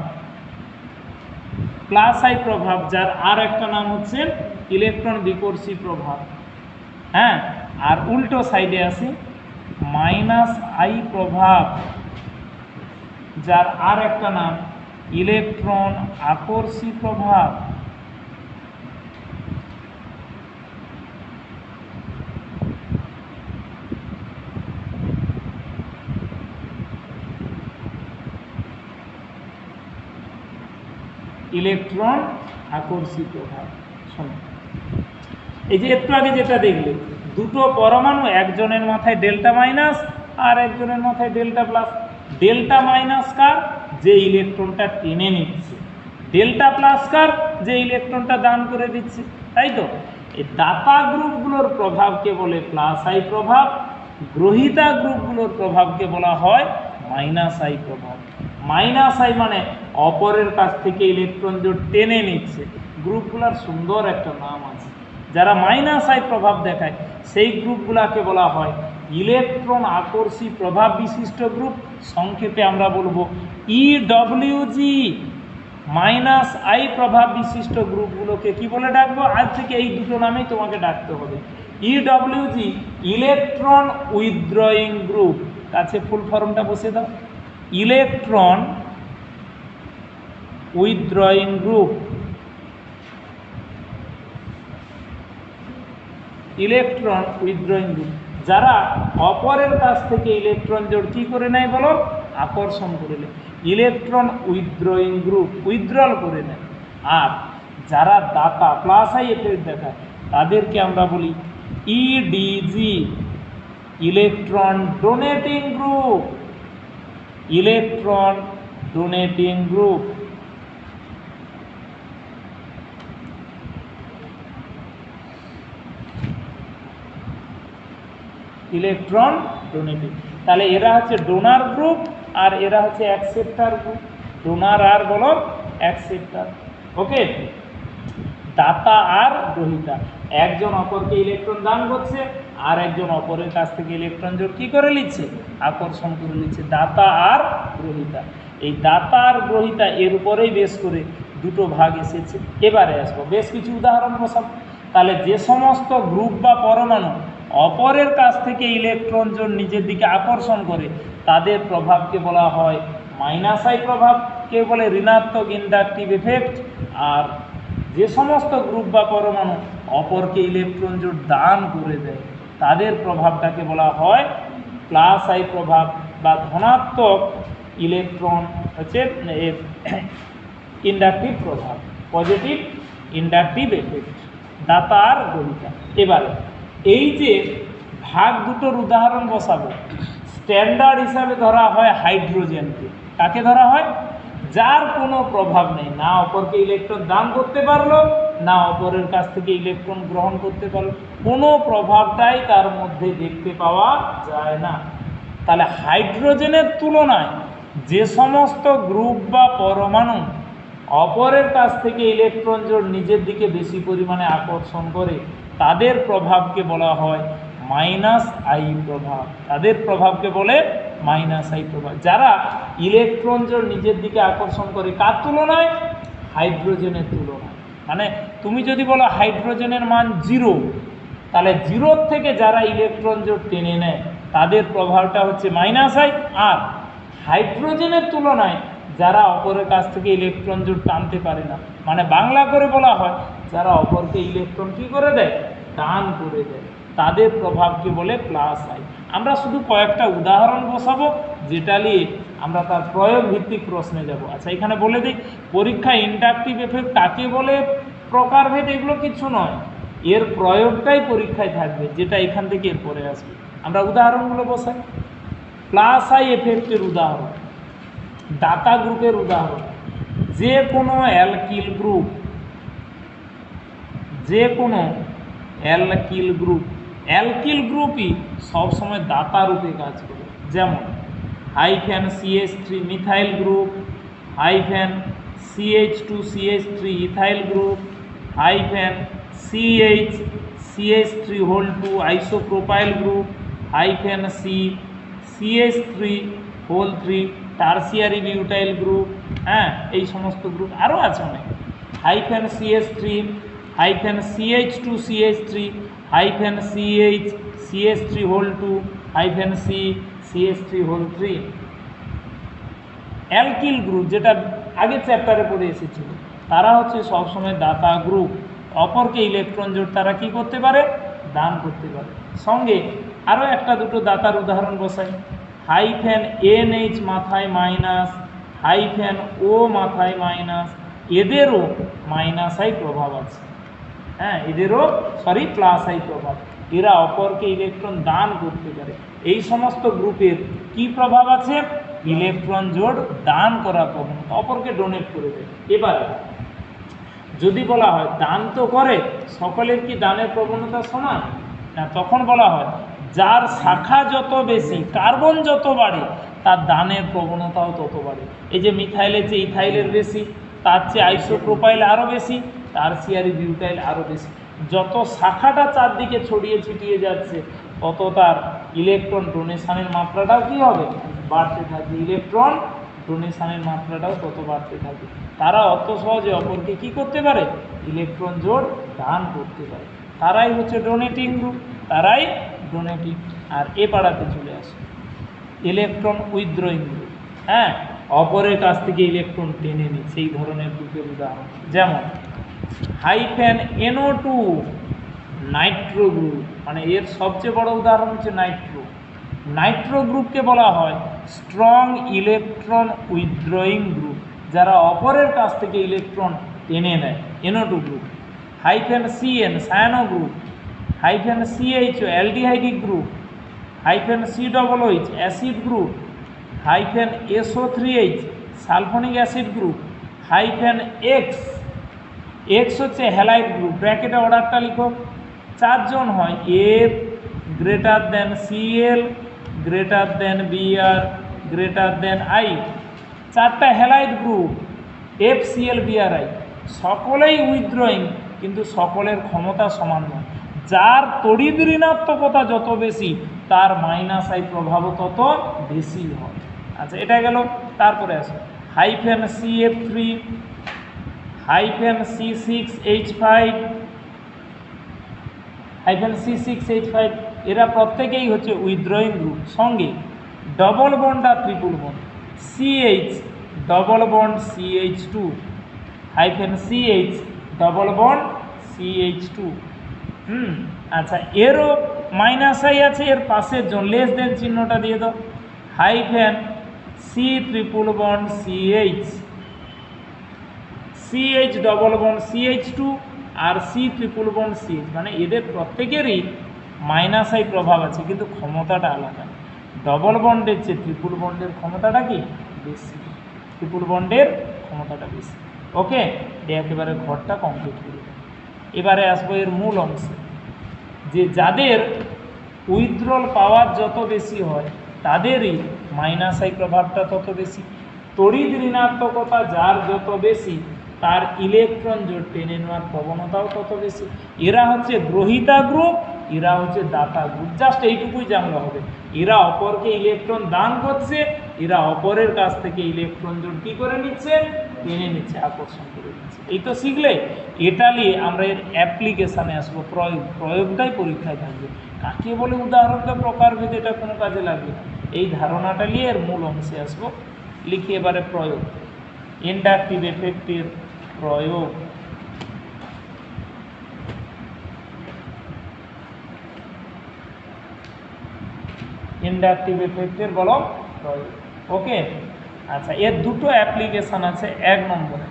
প্লাস আই প্রভাব, যার আর একটা নাম হচ্ছে ইলেকট্রন বিকর্ষী প্রভাব। হ্যাঁ, আর উল্টো সাইডে আছে মাইনাস আই প্রভাব, যার আর একটা নাম ইলেকট্রন আকর্ষী প্রভাব। ইলেকট্রন আকর্ষী প্রভাব। শোনো, এই যে একটু আগে যেটা দেখলে, দুটো পরমাণু, একজনের মাথায় ডেল্টা মাইনাস আর একজনের মাথায় ডেল্টা প্লাস। ডেল্টা মাইনাস কার? যে ইলেকট্রনটা টেনে নিচ্ছে। ডেল্টা প্লাস কার? যে ইলেকট্রনটা দান করে দিচ্ছে। তাই তো? এই দাতা গ্রুপগুলোর প্রভাবকে বলে প্লাস আই প্রভাব, গ্রহীতা গ্রুপগুলোর প্রভাবকে বলা হয় মাইনাস আই প্রভাব। মাইনাস আই মানে অপরের কাছ থেকে ইলেকট্রন জোড় টেনে নিচ্ছে। গ্রুপগুলোর সুন্দর একটা নাম আছে। যারা মাইনাস আই প্রভাব দেখায় সেই গ্রুপগুলোকে বলা হয় ইলেকট্রন আকর্ষী প্রভাব বিশিষ্ট গ্রুপ। সংক্ষেপে আমরা বলবো ইডব্লিউজি। মাইনাস আই প্রভাব বিশিষ্ট গ্রুপগুলোকে কি বলে ডাকবো? আজ থেকে এই দুটো নামেই তোমাকে ডাকতে হবে। EWG, electron withdrawing group. কাছে ফুল ফর্মটা বসে দাও। Electron withdrawing group. Electron withdrawing group, যারা অপরের কাছ থেকে ইলেকট্রন জোড় কী করে নেয় বলো? আকর্ষণ করে নেয়। ইলেকট্রন উইথড্রয়িং গ্রুপ উইথড্রল করে নেয়। আর যারা দাতা প্লাস আই এফেক্ট দেখায় তাদেরকে আমরা বলি EDG, electron donating group. Electron donating group. Electron donating. তাহলে এরা হচ্ছে ডোনার গ্রুপ আর এরা হচ্ছে অ্যাকসেপ্টার গ্রুপ। ডোনার আর বলো অ্যাকসেপ্টার। ওকে, দাতা আর গ্রহীতা, একজন অপরকে ইলেকট্রন দান করছে আর একজন অপরের কাছ থেকে ইলেকট্রন জোড় কী করে নিচ্ছে? আকর্ষণ করে নিচ্ছে। দাতা আর গ্রহীতা। এই দাতা আর গ্রহীতা এর উপরেই বেশ করে দুটো ভাগ এসেছে। এবারে আসবো বেশ কিছু উদাহরণ বসাবো। তাহলে যে সমস্ত গ্রুপ বা পরমাণু অপরের কাছ থেকে ইলেকট্রন জোড় নিজের দিকে আকর্ষণ করে তাদের প্রভাবকে বলা হয় মাইনাস আই প্রভাব, কে বলে ঋণাত্মক ইন্ডাকটিভ এফেক্ট। আর যে সমস্ত গ্রুপ বা পরমাণু অপরকে ইলেকট্রন জোড় দান করে দেয় তাদের প্রভাবটাকে বলা হয় প্লাস আই প্রভাব বা ধনাত্মক ইলেকট্রন হচ্ছে ইন্ডাকটিভ প্রভাব, পজিটিভ ইন্ডাকটিভ এফেক্ট, দাতা আর গ্রহীতা। এবারে এই যে ভাগ দুটোর উদাহরণ বসাবো, স্ট্যান্ডার্ড হিসাবে ধরা হয় হাইড্রোজেনকে। কাকে ধরা হয়? যার কোনো প্রভাব নেই, না অপরকে ইলেকট্রন দান করতে পারলো না অপরের কাছ থেকে ইলেকট্রন গ্রহণ করতে পারলো, কোনো প্রভাবটাই তার মধ্যে দেখতে পাওয়া যায় না। তাহলে হাইড্রোজেনের তুলনায় যে সমস্ত গ্রুপ বা পরমাণু অপরের কাছ থেকে ইলেকট্রন জোড় নিজের দিকে বেশি পরিমাণে আকর্ষণ করে তাদের প্রভাবকে বলা হয় মাইনাস আই প্রভাব। তাদের প্রভাবকে বলে মাইনাস আই প্রভাব। যারা ইলেকট্রন জোড় নিজের দিকে আকর্ষণ করে কার তুলনায়? হাইড্রোজেনের তুলনায়। মানে তুমি যদি বলো হাইড্রোজেনের মান 0, তাহলে 0 থেকে যারা ইলেকট্রন জোড় টেনে নেয় তাদের প্রভাবটা হচ্ছে মাইনাস আই। আর হাইড্রোজেনের তুলনায় যারা অপরের কাছ থেকে ইলেকট্রন জোড় টানতে পারে না, মানে বাংলা করে বলা হয় যারা অপরকে ইলেকট্রন কী করে দেয়, দান করে দেয়, তাদের প্রভাবকে বলে প্লাস আই। আমরা শুধু কয়েকটা উদাহরণ বসাবো, যেটা নিয়ে আমরা তার প্রয়োগ ভিত্তিক প্রশ্নে যাব। আচ্ছা, এখানে বলে দিই, পরীক্ষায় ইন্ডাকটিভ এফেক্ট কাকে বলে, প্রকারভেদ এগুলো কিছু নয়, এর প্রয়োগটাই পরীক্ষায় থাকবে, যেটা এখান থেকে এরপরে আসবে। আমরা উদাহরণগুলো বসাই। প্লাস আই এফেক্টের উদাহরণ, দাতা গ্রুপের উদাহরণ, যে কোনো অ্যালকিল গ্রুপ, যে কোনো অ্যালকিল গ্রুপই সবসময় দাতা রূপে কাজ করে। যেমন -CH3 methyl group, -CH2CH3 ethyl group, -CH2 isopropyl group, -CH3 tertiary butyl group. হ্যাঁ, এই সমস্ত গ্রুপ আরও আছে অনেক। -CH3, -CH2CH3, -CH3 CH3 alkyl group, যেটা আগের চ্যাপ্টারে পড়ে এসেছিল, তারা হচ্ছে সবসময় দাতা গ্রুপ। অপরকে ইলেকট্রন জোড় তারা কি করতে পারে, দান করতে পারে। সঙ্গে আরও একটা দুটো দাতার উদাহরণ বসাই। -NH মাথায় মাইনাস, -O মাথায় মাইনাস, এদেরও মাইনাস আই প্রভাব আছে। হ্যাঁ, এদেরও প্লাস আই প্রভাব, এরা অপরকে ইলেকট্রন দান করতে পারে। এই সমস্ত গ্রুপের কি প্রভাব আছে, ইলেকট্রন জোড় দান করার প্রবণতা, অপরকে ডোনেট করে দেয়। এবারে যদি বলা হয় দান তো করে, সকলের কি দানের প্রবণতা সমান না, তখন বলা হয় যার শাখা যত বেশি, কার্বন যত বাড়ে, তার দানের প্রবণতাও তত বাড়ে। এই যে মিথাইলের চেয়ে ইথাইলের বেশি, তার চেয়ে আইসোপ্রোপাইল আরও বেশি, টার্সিয়ারি বিউটাইল আরও বেশি। যত শাখাটা চারদিকে ছড়িয়ে ছিটিয়ে যাচ্ছে, তত তার ইলেকট্রন ডোনেশনের মাত্রাটাও কী হবে, বাড়তে থাকবে। ইলেকট্রন ডোনেশনের মাত্রাটাও তত বাড়তে থাকবে। তারা অত সহজে অপরকে কী করতে পারে, ইলেকট্রন জোড় দান করতে পারে। তারাই হচ্ছে ডোনেটিং গ্রুপ, তারাই ডোনেটিং। আর এ পাড়াতে চলে আসে ইলেকট্রন উইথড্রয়িং গ্রুপ। হ্যাঁ, অপরের কাছ থেকে ইলেকট্রন টেনে নিই, সেই ধরনের গ্রুপের উদাহরণ যেমন -NO2 নাইট্রো গ্রুপ, মানে এর সবচেয়ে বড় উদাহরণ হচ্ছে নাইট্রো গ্রুপকে বলা হয় স্ট্রং ইলেকট্রন উইথড্রয়িং গ্রুপ, যারা অপরের কাছ থেকে ইলেকট্রন টেনে নেয়, NO2 group. -CN cyano group, -CH aldehydic group, -COOH acid group, -SO3H sulphonic acid group, -X হচ্ছে হ্যালাইড গ্রুপ। ব্র্যাকেটে অর্ডারটা লিখো, চারজন হয়, F CL Br I, চারটা হ্যালাইড গ্রুপ FCl Bri, সকলেই উইথড্রয়িং, কিন্তু সকলের ক্ষমতা সমান নয়। যার তড়িৎ ঋণাত্মকতা যত বেশি, তার মাইনাস আই প্রভাবও তত বেশি হয়। আচ্ছা, এটা গেল। তারপরে আসো -CF3, -C6H5, এরা প্রত্যেকেই হচ্ছে উইথড্রয়িং গ্রুপ। সঙ্গে ডবল বন্ড আর triple bond, CH double bond CH2, -CH double bond CH2। আচ্ছা, এরও মাইনাস আই আছে, এর পাশের জন লেস দেন চিহ্নটা দিয়ে দাও, -C triple bond CH double bond CH2 আর C ট্রিপল বন্ড CH, মানে এদের প্রত্যেকেরই মাইনাস আই প্রভাব আছে, কিন্তু ক্ষমতাটা আলাদা। ডবল বন্ডের চেয়ে ট্রিপল বন্ডের ক্ষমতাটা কি বেশি, ট্রিপল বন্ডের ক্ষমতাটা বেশি। ওকে, একেবারে ঘরটা কমপ্লিট করে। এবারে আসবো এর মূল অংশে, যে যাদের উইথড্রল পাওয়ার যত বেশি হয়, তাদেরই মাইনাস আই প্রভাবটা তত বেশি। তড়িৎ ঋণাত্মকতা যার যত বেশি, তার ইলেকট্রন জোড় টেনে নেওয়ার প্রবণতাও তত বেশি। এরা হচ্ছে গ্রহিতা গ্রুপ, এরা হচ্ছে দাতা গ্রুপ। জাস্ট এইটুকুই জানলে হবে, এরা অপরকে ইলেকট্রন দান করছে, এরা অপরের কাছ থেকে ইলেকট্রন জোড় কী করে নিচ্ছে, টেনে নিচ্ছে, আকর্ষণ করে নিচ্ছে। এই তো শিখলে। এটা নিয়ে আমরা এর অ্যাপ্লিকেশানে আসবো, প্রয়োগটাই পরীক্ষায় থাকবে। কাকে বলে উদাহরণটা প্রকারভেদ, এটা কোনো কাজে লাগবে না। এই ধারণাটা নিয়ে এর মূল অংশে আসবো। লিখি এবারে প্রয়োগ। ইন্ডাকটিভ এফেক্টের প্রয়োগ। ইন্ডাকটিভ এফেক্টের বলো প্রয়োগ। ওকে, আচ্ছা, এর দুটো অ্যাপ্লিকেশান আছে। 1 নম্বরে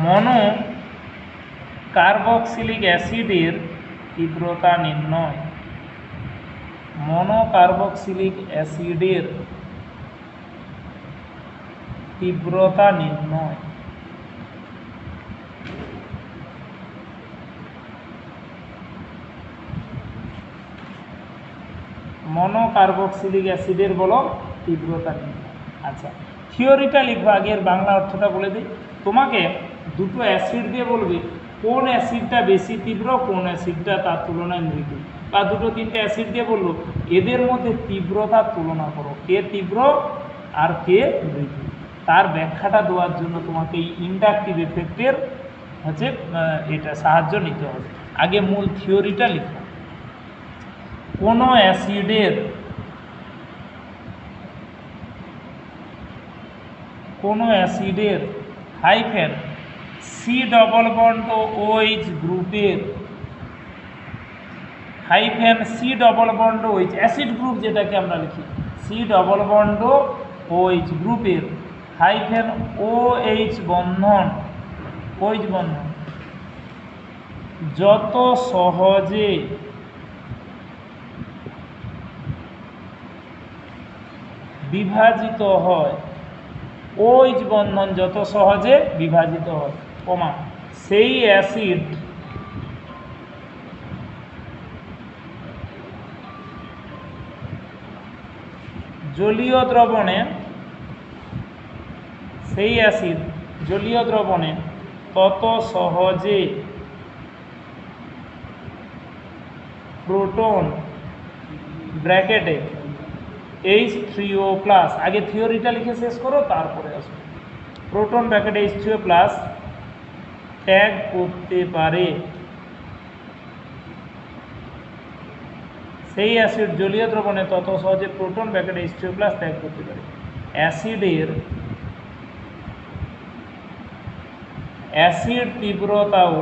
মনো কার্বক্সিলিক অ্যাসিডের তীব্রতা নির্ণয়। মনো কার্বক্সিলিক অ্যাসিডের তীব্রতা নির্ণয়। মনো কার্বক্সিলিক অ্যাসিডের বলো তীব্রতা নির্ণয়। আচ্ছা, থিওরিটা লিখবো, আগের বাংলা অর্থটা বলে দিই। তোমাকে দুটো অ্যাসিড দিয়ে বলবে কোন অ্যাসিডটা বেশি তীব্র, কোন অ্যাসিডটা তার তুলনায় মৃদু, বা দুটো তিনটে অ্যাসিড দিয়ে বললো এদের মধ্যে তীব্রতার তুলনা করো, কে তীব্র আর কে মৃদু। তার ব্যাখ্যাটা দেওয়ার জন্য তোমাকে এই ইন্ডাকটিভ এফেক্টের এটা সাহায্য নিতে হবে। আগে মূল থিওরিটা লিখো। কোনো অ্যাসিডের হাইফেন সি ডবল বন্ড ও OH গ্রুপের hyphen C double bond OH, acid group যেটাকে আমরা লিখি, সি ডবল বন্ড OH গ্রুপের হাইফেন OH বন্ধন যত সহজে বিভাজিত হয়, OH বন্ধন যত সহজে বিভাজিত হয়, সেই অ্যাসিড জলীয় দ্রবণে তত সহজে প্রোটন ব্র্যাকেটে H3O+, আগে থিওরিটা লিখে শেষ করো তারপরে আসো। প্রোটন ব্র্যাকেটে H3O+ ত্যাগ করতে পারে, সেই অ্যাসিড জলীয় দ্রবণে তত সহজে প্রোটন ব্র্যাকেটে H3O+ ত্যাগ করতে পারে। অ্যাসিড তীব্রতাও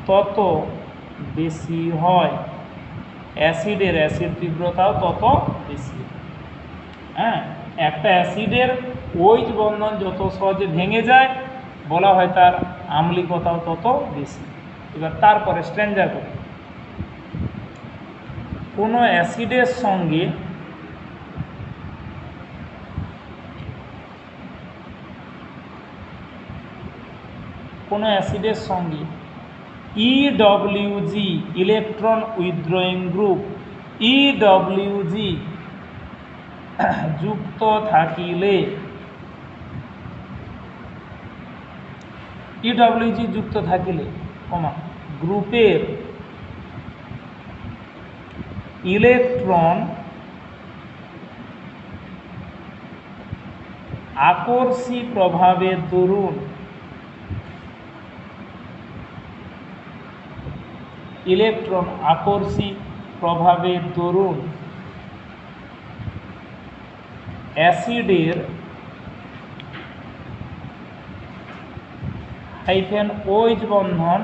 তত বেশি হয়, অ্যাসিড তীব্রতাও তত বেশি। হ্যাঁ, একটা অ্যাসিডের OH বন্ধন যত সহজে ভেঙে যায় বলা হয় তার আম্লিকতাও তত বেশি। এবার তারপরে স্ট্যান্ডার্ড করি। কোনো অ্যাসিডের সঙ্গে EWG electron withdrawing group EWG যুক্ত থাকিলে গ্রুপের ইলেকট্রন আকর্ষী প্রভাবের দরুন অ্যাসিডের হাইফেন OH বন্ধন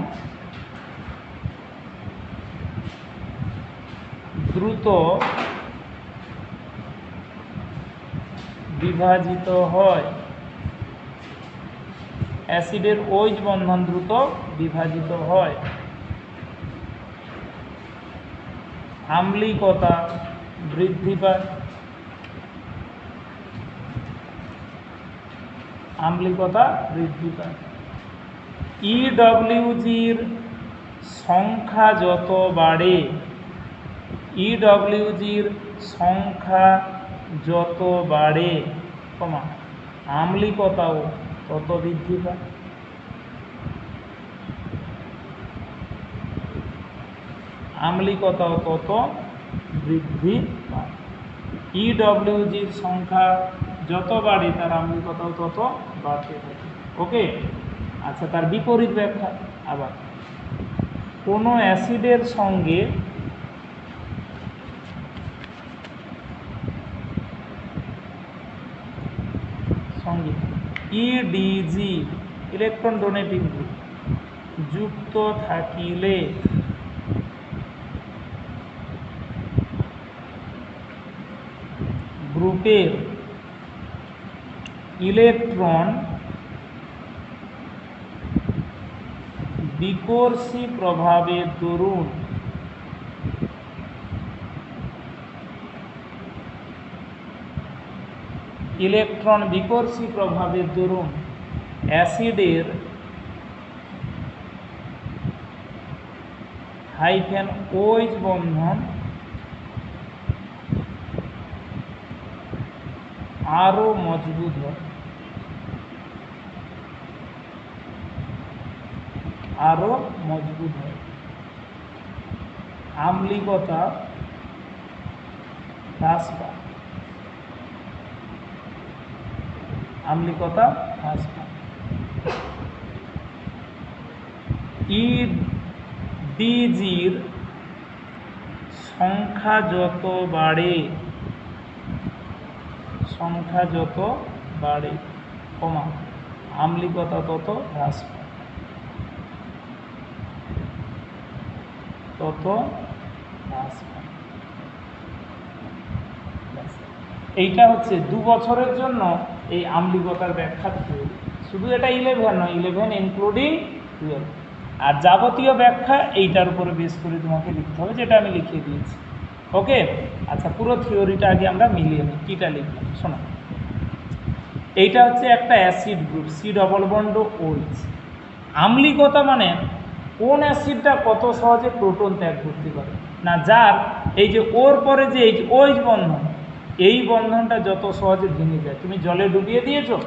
দ্রুত বিভাজিত হয়, অ্যাসিডের OH বন্ধন দ্রুত বিভাজিত হয়, আম্লিকতা বৃদ্ধি পায়। EWGর সংখ্যা যত বাড়ে, আম্লিকতাও তত বৃদ্ধি পায়। ইডব্লিউজির সংখ্যা যত বাড়ে তার আম্লিকতাও তত বাড়তে থাকে। ওকে, আচ্ছা, তার বিপরীত ব্যাখ্যা আবার কোনো অ্যাসিডের সঙ্গে ইডিজি ইলেকট্রন ডোনেটিং গ্রুপ যুক্ত থাকিলে গ্রুপের ইলেকট্রন বিকর্ষী প্রভাবের দরুন অ্যাসিডের হাইফেন OH বন্ধন আরো মজবুত হয়, আম্লিকতা হ্রাস পায়, ইডিজির সংখ্যা যত বাড়ে কমা আম্লিকতা তত হ্রাস পায়, এইটা হচ্ছে 2 বছরের জন্য এই আম্লিকতার ব্যাখ্যা থিওরি। শুধু এটা 11 নয়, 11 ইনক্লুডিং 12, আর যাবতীয় ব্যাখ্যা এইটার উপরে বেস করে তোমাকে লিখতে হবে, যেটা আমি লিখিয়ে দিয়েছি। ওকে, আচ্ছা, পুরো থিওরিটা আগে আমরা মিলিয়ে নিই। কীটা লিখলাম শোনো। এইটা হচ্ছে একটা acid group C double bond OH। আম্লিকতা মানে কোন অ্যাসিডটা কত সহজে প্রোটন ত্যাগ করতে পারে না, যার এই যে ওর পরে যে এই OH বন্ধন, এই বন্ধনটা যত সহজে ভেঙে যায়, তুমি জলে ডুবিয়ে দিয়েছো,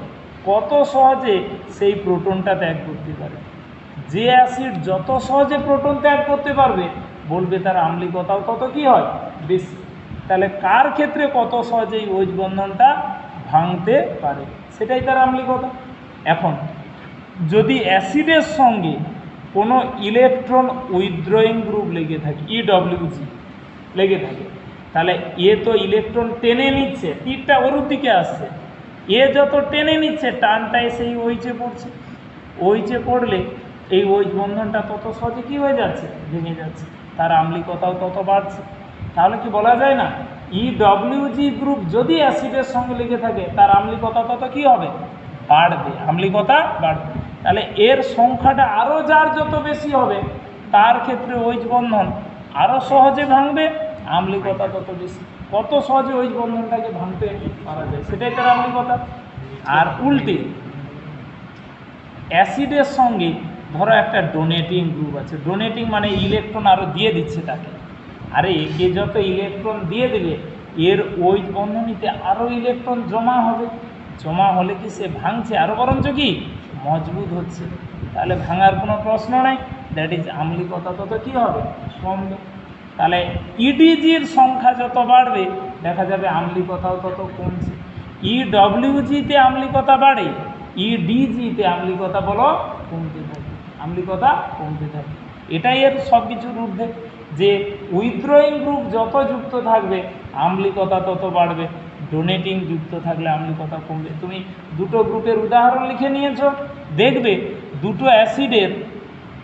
কত সহজে সেই প্রোটনটা ত্যাগ করতে পারে। যে অ্যাসিড যত সহজে প্রোটন ত্যাগ করতে পারবে বলবে তার আম্লিকতাও তত কি হয়, বেশি। তাহলে কার ক্ষেত্রে কত সহজে এই OH বন্ধনটা ভাঙতে পারে সেটাই তার আম্লিকতা। এখন যদি অ্যাসিডের সঙ্গে কোনো ইলেকট্রন উইথড্রয়িং গ্রুপ লেগে থাকে, EWG লেগে থাকে, তাহলে এ তো ইলেকট্রন টেনে নিচ্ছে, তীরটা ওর দিকে আসছে, এ যত টেনে নিচ্ছে টানটা এসে এই OH-এ পড়ছে, OH-এ পড়লে এই OH বন্ধনটা তত সহজে কী হয়ে যাচ্ছে, ভেঙে যাচ্ছে, তার আম্লিকতাও তত বাড়ছে। তাহলে কি বলা যায় না, EWG গ্রুপ যদি অ্যাসিডের সঙ্গে লেগে থাকে তার আম্লিকতা তত কী হবে, বাড়বে, আম্লিকতা বাড়বে। তাহলে এর সংখ্যাটা আরও যার যত বেশি হবে তার ক্ষেত্রে OH বন্ধন আরও সহজে ভাঙবে, আম্লিকতা তত বেশি। কত সহজে OH বন্ধনটাকে ভাঙতে পারা যায় সেটাই তার আম্লিকতা। আর উল্টে অ্যাসিডের সঙ্গে ধরো একটা ডোনেটিং গ্রুপ আছে, ডোনেটিং মানে ইলেকট্রন আরও দিয়ে দিচ্ছে তাকে, আরে একে যত ইলেকট্রন দিয়ে দেবে এর OH বন্ধনীতে আরও ইলেকট্রন জমা হবে, জমা হলে কি সে ভাঙছে, আরও বরঞ্চ কি মজবুত হচ্ছে, তাহলে ভাঙার কোনো প্রশ্ন নেই, দ্যাট ইজ আম্লিকতা তত কী হবে, কমবে। তাহলে ইডিজির সংখ্যা যত বাড়বে দেখা যাবে আম্লিকতাও তত কমছে। EWG-তে আম্লিকতা বাড়ে, EDG-তে আম্লিকতা বলো কমতে থাকে, এটাই এর সব কিছুর ঊর্ধ্বে, যে উইথড্রয়িং গ্রুপ যত যুক্ত থাকবে আম্লিকতা তত বাড়বে, ডোনেটিং যুক্ত থাকলে আম্লিকতা কমবে। তুমি দুটো গ্রুপের উদাহরণ লিখে নিয়েছো, দেখবে দুটো অ্যাসিডের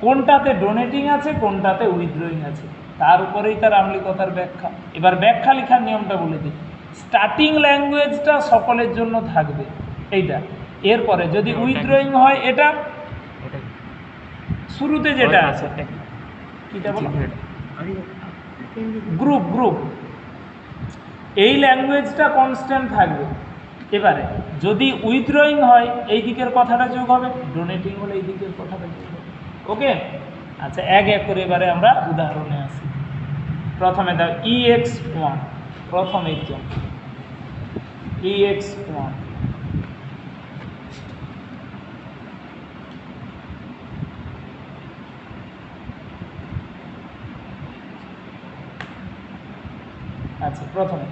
কোনটাতে ডোনেটিং আছে কোনটাতে উইথড্রয়িং আছে, তার উপরেই তার আম্লিকতার ব্যাখ্যা। এবার ব্যাখ্যা লেখার নিয়মটা বলে দিই। স্টার্টিং ল্যাঙ্গুয়েজটা সকলের জন্য থাকবে এইটা, এরপরে যদি উইথড্রয়িং হয় এটা শুরুতে যেটা আছে কিটা বলো, গ্রুপ, এই ল্যাঙ্গুয়েজটা কনস্ট্যান্ট থাকবে। এবারে যদি উইথড্রয়িং হয় এই দিকের কথাটা যোগ হবে, ডোনেটিং হলে এই দিকের কথাটা যোগ হবে। ওকে, আচ্ছা, এক এক করে এবারে আমরা উদাহরণে আসি। প্রথমে দাও EX1, প্রথম এক্সাম্পল EX1, আচ্ছা, প্রথমে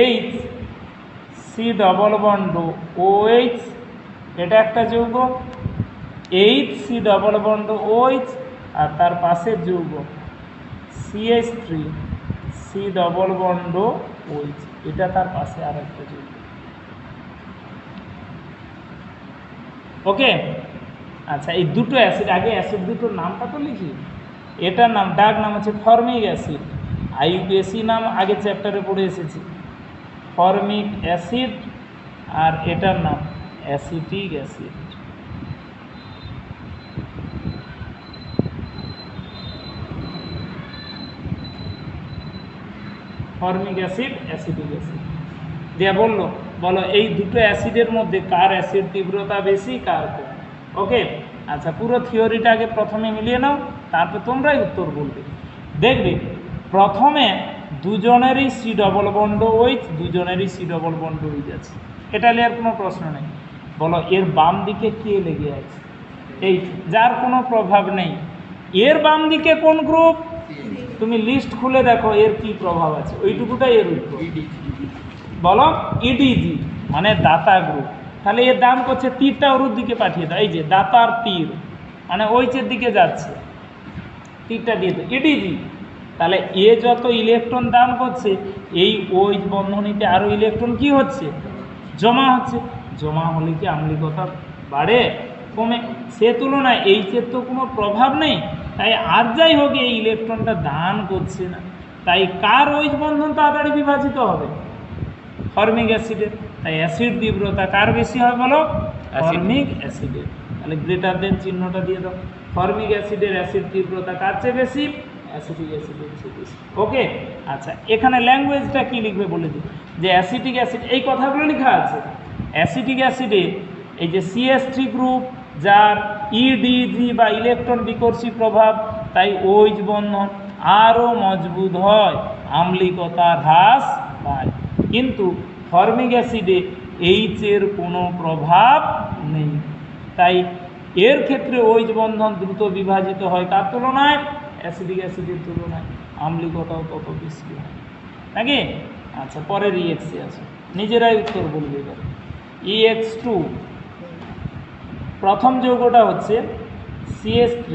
H C double bond OH, এটা একটা যৌগ। H C double bond OH, আর তার পাশের যৌগ CH3 C double bond OH, এটা তার পাশে আর একটা যৌগ। ওকে, আচ্ছা এই দুটো অ্যাসিড, আগে অ্যাসিড দুটোর নামটা তো লিখি। এটার নাম, ডাক নাম হচ্ছে ফর্মিক অ্যাসিড। IUPAC নাম আগে চ্যাপ্টারে পড়ে এসেছি, ফর্মিক অ্যাসিড। আর এটার নাম acetic acid. Formic acid, acetic acid দিয়ে বলো এই দুটো অ্যাসিডের মধ্যে কার অ্যাসিড তীব্রতা বেশি, কার কম। ওকে, আচ্ছা পুরো থিওরিটা আগে প্রথমে মিলিয়ে নাও, তারপর তোমরাই উত্তর বলবে। দেখবে প্রথমে দুজনেরই সি ডবল বন্ড OH, দুজনেরই সি ডবল বন্ড OH আছে, এটা নিয়ে আর কোনো প্রশ্ন নেই। বলো এর বাম দিকে কে লেগে আছে? এই যার কোনো প্রভাব নেই। এর বাম দিকে কোন গ্রুপ? তুমি লিস্ট খুলে দেখো এর কি প্রভাব আছে, ওইটুকুটাই এর উত্তর। বলো EDG মানে দাতা গ্রুপ। তাহলে এর দাম করছে তীরটা ওর দিকে পাঠিয়ে দাও, এই যে দাতার তীর মানে ওইচের দিকে যাচ্ছে, তীরটা দিয়ে দাও EDG। তাহলে এ যত ইলেকট্রন দান করছে, এই OH বন্ধনীতে আরও ইলেকট্রন কি হচ্ছে? জমা হচ্ছে। জমা হলে কি আম্লিকতা বাড়ে, কমে? সে তুলনায় এইচের তো কোনো প্রভাব নেই, তাই আর যাই হোক এই ইলেকট্রনটা দান করছে না। তাই কার OH বন্ধন তাড়াতাড়ি বিভাজিত হবে? ফর্মিক অ্যাসিডের। তাই অ্যাসিড তীব্রতা কার বেশি হয় বলো? ফর্মিক অ্যাসিডের। তাহলে গ্রেটার দেন চিহ্নটা দিয়ে দাও। ফর্মিক অ্যাসিডের অ্যাসিড তীব্রতা কার চেয়ে বেশি? অ্যাসিটিক অ্যাসিডের চেয়ে বেশি। ওকে, আচ্ছা এখানে ল্যাঙ্গুয়েজটা কি লিখবে বলে দিই, যে অ্যাসিটিক অ্যাসিড এই কথাগুলো লেখা আছে। অ্যাসিটিক অ্যাসিডে এই যে CH3 গ্রুপ, যার EDG বা ইলেকট্রন বিকর্ষী প্রভাব, তাই OH বন্ধন আরও মজবুত হয়, আম্লিকতা হ্রাস পায়। কিন্তু ফর্মিক অ্যাসিডে এইচের কোনো প্রভাব নেই, তাই এর ক্ষেত্রে OH বন্ধন দ্রুত বিভাজিত হয় কার তুলনায়? অ্যাসিডিক অ্যাসিডের তুলনায়। আম্লিকতাও তত বেশি হয় নাকি? আচ্ছা পরের EXে আছে, নিজেরাই উত্তর বলবে এবার। EX2 প্রথম যৌগটা হচ্ছে CH3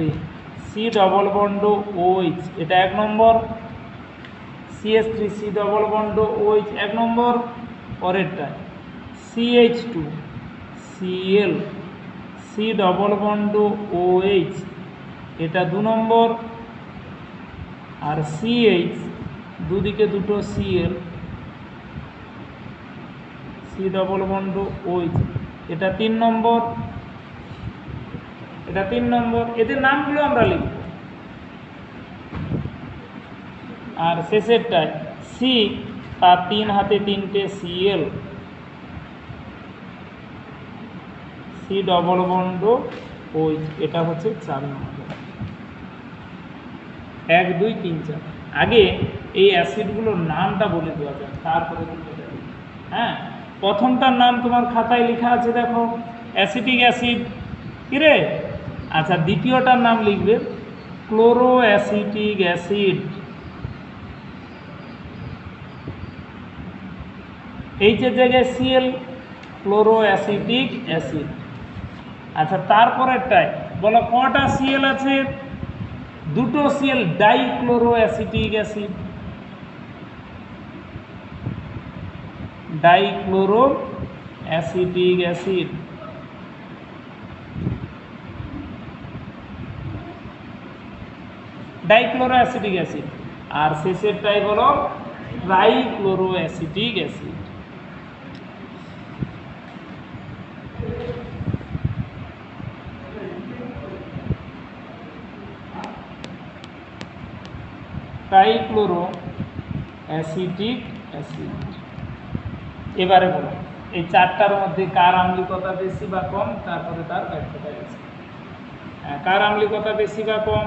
C double bond OH, এটা 1 নম্বর। CH3 C double bond OH 1 নম্বর। পরেরটা CH2 Cl C double bond OH, এটা 2 নম্বর। আর CH দুদিকে দুটো Cl C double bond OH, এটা 3 নম্বর। এটা 3 নম্বর। এদের নামগুলো আমরা লিখব। আর শেষেরটায় সি, তার 3 হাতে 3টে Cl C double bond OH, এটা হচ্ছে 4 নম্বর। 1 2 3 4। আগে এই অ্যাসিডগুলোর নামটা বলে দেওয়া যায়, তারপরে তুমি এটা লিখবে। হ্যাঁ, প্রথমটার নাম তোমার খাতায় লেখা আছে, দেখো অ্যাসিটিক অ্যাসিড। কি রে? আচ্ছা দ্বিতীয়টার নাম লিখবে ক্লোরো অ্যাসিটিক অ্যাসিড। এইচের জায়গায় Cl, ক্লোরো অ্যাসিটিক অ্যাসিড। আচ্ছা তারপরেরটায় বলো কটা Cl আছে? 2টো Cl, dichloro acetic acid. Dichloro acetic acid. Dichloro acetic acid. আর শেষেরটাই বলো trichloro acetic acid. Trichloro acetic acid. এবারে বলো এই 4টার মধ্যে কার আম্লিকতা বেশি বা কম, তারপরে তার ব্যর্থতা বেশি। কার আম্লিকতা বেশি বা কম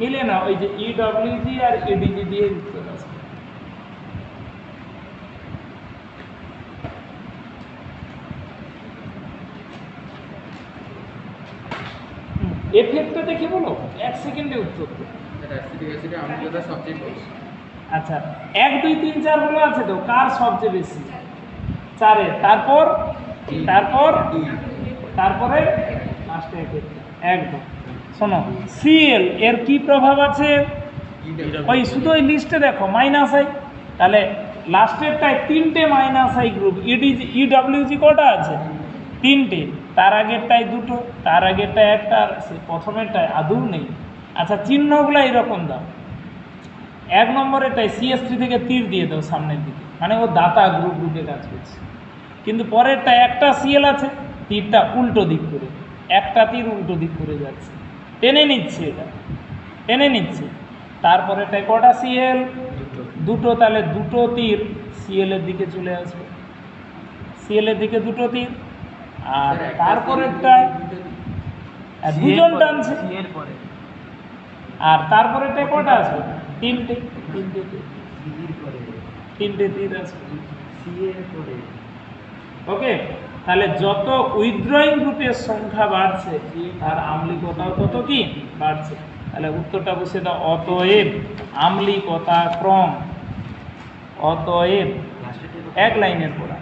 মিলে না, ওই যে EWG আর EDG দিয়ে উত্তর আছে। এফেক্টটা দেখে বলো, 1 সেকেন্ডে উত্তর দেবে। অ্যাসিডিক অ্যাসিডে আম্লতা সবচেয়ে কম। আচ্ছা 1 2 3 4 গুলো আছে তো, কার সবচেয়ে বেশি? 4 তারপর তারপর তারপরে লাস্টে একদম। শোনো সিএল এর কি প্রভাব আছে? ওই শুধু ওই লিস্টে দেখো মাইনাস আই, তাহলে লাস্টেরটায় 3টে মাইনাস আই গ্রুপ। ইডব্লিউজি কটা আছে? 3টে। তার আগেরটায় 2টো, তার আগেরটায় একটা, আর প্রথমেরটায় আদৌ নেই। আচ্ছা চিহ্নগুলো এরকম দাও। 1 নম্বরেরটায় CS3 থেকে তীর দিয়ে দাও সামনের দিকে, মানে ও দাতা গ্রুপে কাজ করছে। কিন্তু পরেরটা একটা সিএল আছে, তীরটা উল্টো দিক করে, একটা তীর উল্টো দিক করে যাচ্ছে, টেনে নিচ্ছে, এটা টেনে নিচ্ছে। তারপরেটায় কটা সিএল? 2টো, তাহলে 2টো তীর সিএলের দিকে চলে আসবে, সিএলের দিকে 2টো তীর। আর তারপরেরটায় 2জন টানছে, আর তারপরেরটায় কটা আসবে? 3টে, 3টে তীর আসবে। ওকে, তাহলে যত উইথড্রয়িং গ্রুপের সংখ্যা বাড়ছে তার আম্লিকতাও তত কি বাড়ছে। তাহলে উত্তরটা বসে দাও, অতএব আম্লিকতা ক্রম, অতএব এক লাইনের পড়া,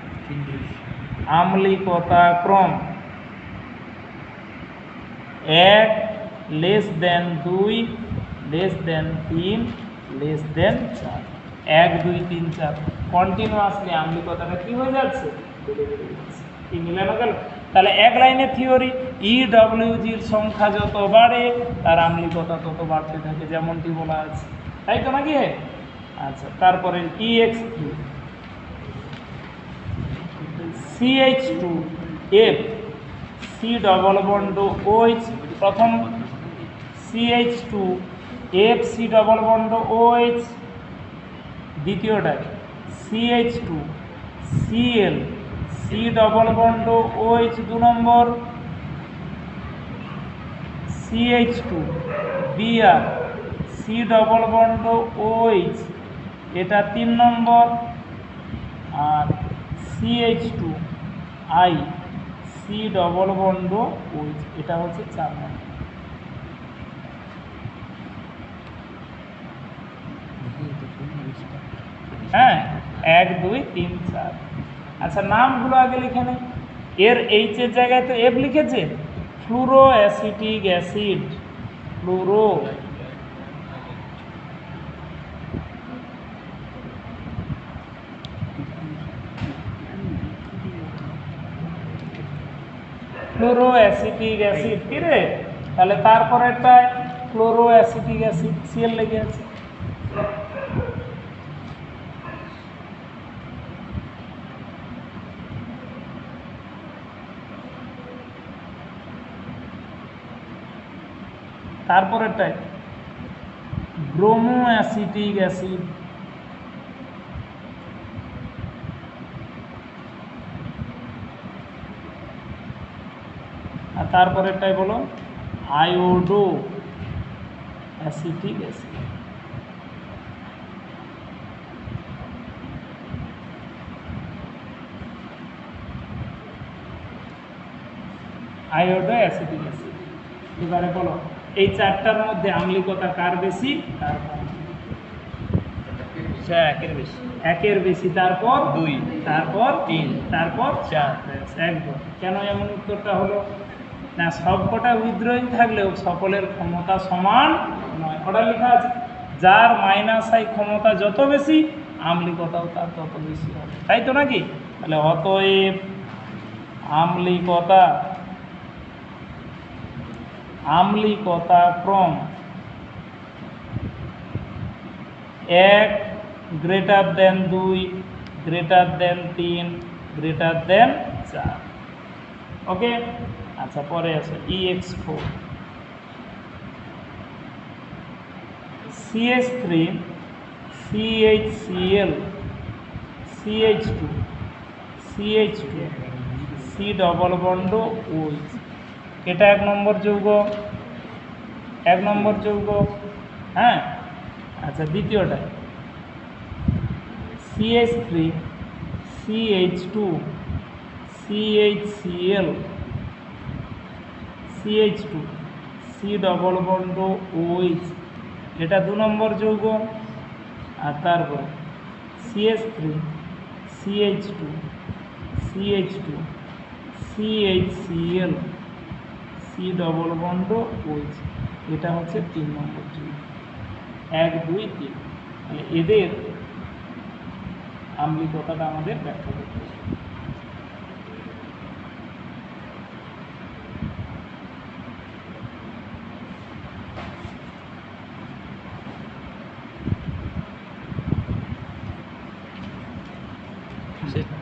আম্লিকতা ক্রম 1 less than 2 less than 3 less than 4, 1 2 3 4 continuously আম্লিকতাটা কি হয়ে যাচ্ছে? কি মিলানো গেল? তাহলে এক লাইনের থিওরি, ইডব্লিউজির সংখ্যা যত বাড়ে তার আম্লিকতা তত বাড়তে থাকে, যেমনটি বলা আছে, তাই তো নাকি? আচ্ছা তারপরে EX3 CH2 F C double bond OH, প্রথম CH2 F C double bond OH, দ্বিতীয়টায় CH2 Cl C double bond OH 2 নম্বর, CH2 Br C double bond OH এটা 3 নম্বর, আর CH2 I C double bond OH এটা হচ্ছে 4 নম্বর। হ্যাঁ 1 2 3 4। আচ্ছা নামগুলো আগে লিখে নেই। এর এইচের জায়গায় তো এফ লিখেছে, fluoro acetic acid, fluoro fluoro acetic acid, কি রে? তাহলে তারপরেরটায় ক্লোরো অ্যাসিটিক অ্যাসিড, সিএল লেগে আছে। তারপরেরটায় ব্রোমো অ্যাসিটিক অ্যাসিড, আর তারপরেরটাই বলো iodo acetic acid. Iodo acetic acid. এবারে বলো এই 4টার মধ্যে আম্লিকতা কার বেশি কার কম? একের বেশি। একের বেশি, তারপর 2, তারপর 3, তারপর 4। একদম। কেন এমন উত্তরটা হলো? না সবকটা উইথড্রয়িং থাকলেও সকলের ক্ষমতা সমান নয়। ওটা লেখা আছে যার মাইনাস আই ক্ষমতা যত বেশি আম্লিকতাও তার তত বেশি হবে, তাই তো নাকি? তাহলে অতএব আম্লিকতা ক্রম 1 greater than 2 greater than 3 greater than 4। ওকে, আচ্ছা পরে আছে EX4 CH3 CHCl CH2 CH2 C double bond OH, এটা 1 নম্বর যৌগ, 1 নম্বর যৌগ। হ্যাঁ আচ্ছা দ্বিতীয়টা CH3 CH2 CHCl CH2 C double bond OH, এটা 2 নম্বর যৌগ। আর তারপরে CH3 CH2 CH2 CHCl C double bond OH, এটা হচ্ছে 3 নম্বর যুগ। 1 2 3, তাহলে এদের আম্লিকতাটা আমাদের ব্যাখ্যা করতে হবে।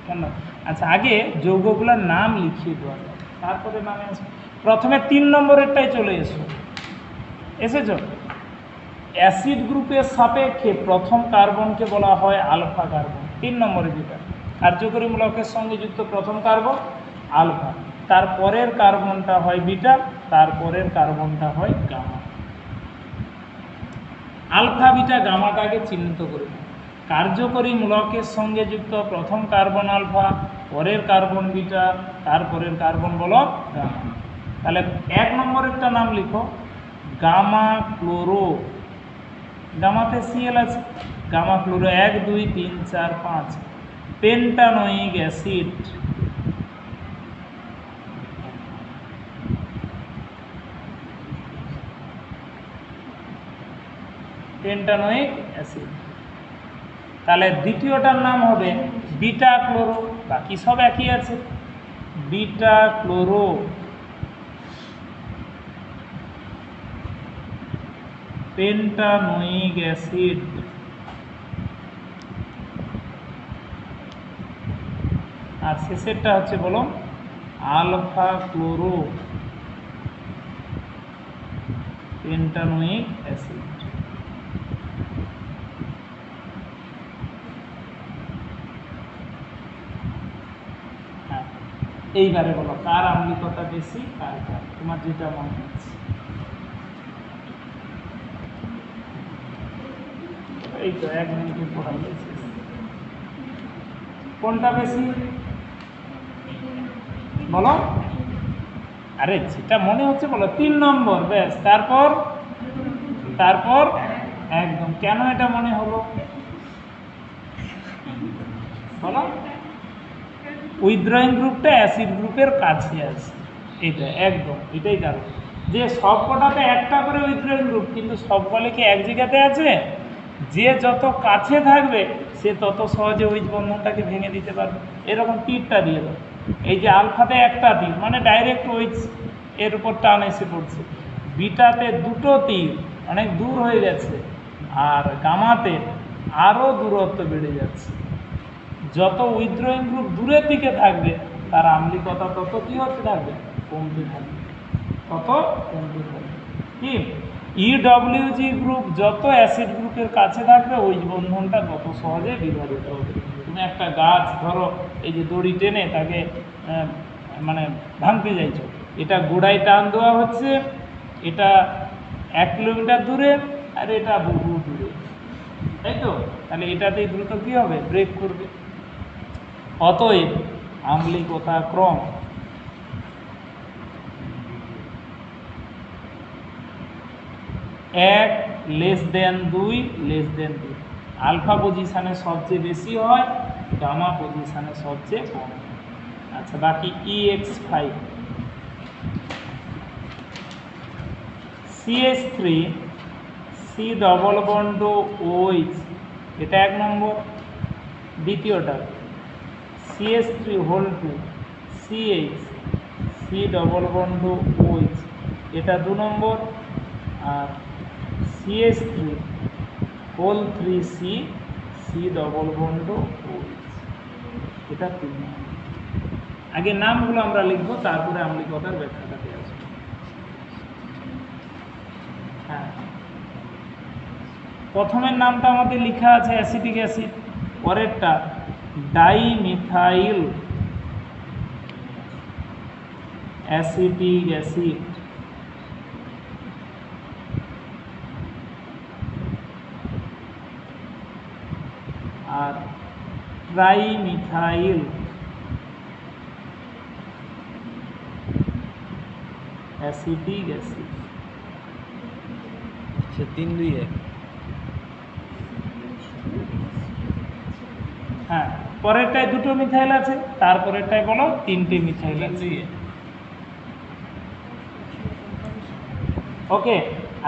কেন? আচ্ছা, আগে যৌগগুলোর নাম লিখিয়ে দেওয়া যায়, তারপরে নামে আসবে। প্রথমে 3 নম্বরেরটাই চলে এসেছ। অ্যাসিড গ্রুপের সাপেক্ষে প্রথম কার্বনকে বলা হয় আলফা কার্বন। 3 নম্বরে যেটা কার্যকরী মূলকের সঙ্গে যুক্ত প্রথম কার্বন আলফা, তারপরের কার্বনটা হয় বিটা, তারপরের কার্বনটা হয় গামা। আলফা বিটা গামাটাকে চিহ্নিত করে দিই। কার্যকরী মূলকের সঙ্গে যুক্ত প্রথম কার্বন আলফা, পরের কার্বন বিটা, তারপরের কার্বন বলো গামা। তাহলে 1 নম্বরেরটা নাম লিখো গামা ক্লোরো, গামাতে Cl আছে, gamma chloro 1 2 3 4 5 pentanoic acid. Pentanoic acid. তাহলে দ্বিতীয়টার নাম হবে বিটা ক্লোরো, বাকি সব একই আছে। Beta chloro pentanoic acid. আর শেষেরটা হচ্ছে বলো আলফা ক্লোরো পেন্টানোয়িক অ্যাসিড। হ্যাঁ, এইবারে বলো কার আম্লিকতা বেশি, কার কম, তোমার যেটা মনে হচ্ছে। এই তো 1 মিনিটে পড়া হয়েছে। কোনটা বেশি বলো? আরে যেটা মনে হচ্ছে বলো। 3 নম্বর, ব্যাস। তারপর একদম কেন এটা মনে হলো বলো? উইথড্রয়িং গ্রুপটা অ্যাসিড গ্রুপের কাছে আছে, এটা একদম এটাই কারণ। যে সব কটাতে একটা করে উইথড্রয়িং গ্রুপ, কিন্তু সব বলে কি এক জায়গাতে আছে? যে যত কাছে থাকবে সে তত সহজে ওই বন্ধনটাকে ভেঙে দিতে পারবে। এরকম তীরটা দিয়ে দাও। এই যে আলফাতে একটা তীর, মানে ডাইরেক্ট ওই এর উপর টান এসে পড়ছে। বিটাতে 2টো তীর, অনেক দূর হয়ে গেছে। আর গামাতে আরও দূরত্ব বেড়ে যাচ্ছে। যত উইথড্রয়িং গ্রুপ দূরের দিকে থাকবে তার আম্লিকতা তত কী হতে থাকবে? কমতে থাকবে, তত কমতে থাকবে। কি EWG গ্রুপ যত অ্যাসিড গ্রুপের কাছে থাকবে ওই বন্ধনটা তত সহজে বিভাজিত হবে। তুমি একটা গাছ ধরো, এই যে দড়ি টেনে তাকে মানে ভাঙতে চাইছো, এটা গোড়ায় টান দেওয়া হচ্ছে, এটা 1 কিলোমিটার দূরে আর এটা বহু দূরে, তাই তো? তাহলে এটাতেই দ্রুত কী হবে? ব্রেক করবে। অতএব আম্লিকতা ক্রম 1 <2 <2। আলফা পজিশানে সবচেয়ে বেশি হয়, গামা পজিশানে সবচেয়ে কম। আচ্ছা, বাকি EX5 CH3 C double bond OH, এটা 1 নম্বর। দ্বিতীয়টা CH3 whole 2 CH C double bond OH, এটা 2 নম্বর। আর CH3 whole 3 C double bond OH, এটা 3 নম্বর। আগে নামগুলো আমরা লিখবো, তারপরে আম্লিকতার ব্যাখ্যাটা দিয়ে আসবো। হ্যাঁ, প্রথমের নামটা আমাদের লেখা আছে অ্যাসিটিক অ্যাসিড, পরেরটা ডাইমিথাইল অ্যাসিটিক অ্যাসিড। আর ট্রাইমিথাইল অ্যাসিটিক অ্যাসিড। সে 3 2 1 হ্যাঁ, পরেরটায় 2টো মিথাইল আছে, তারপরেরটায় বলো 3টে মিথাইল আছে। ওকে,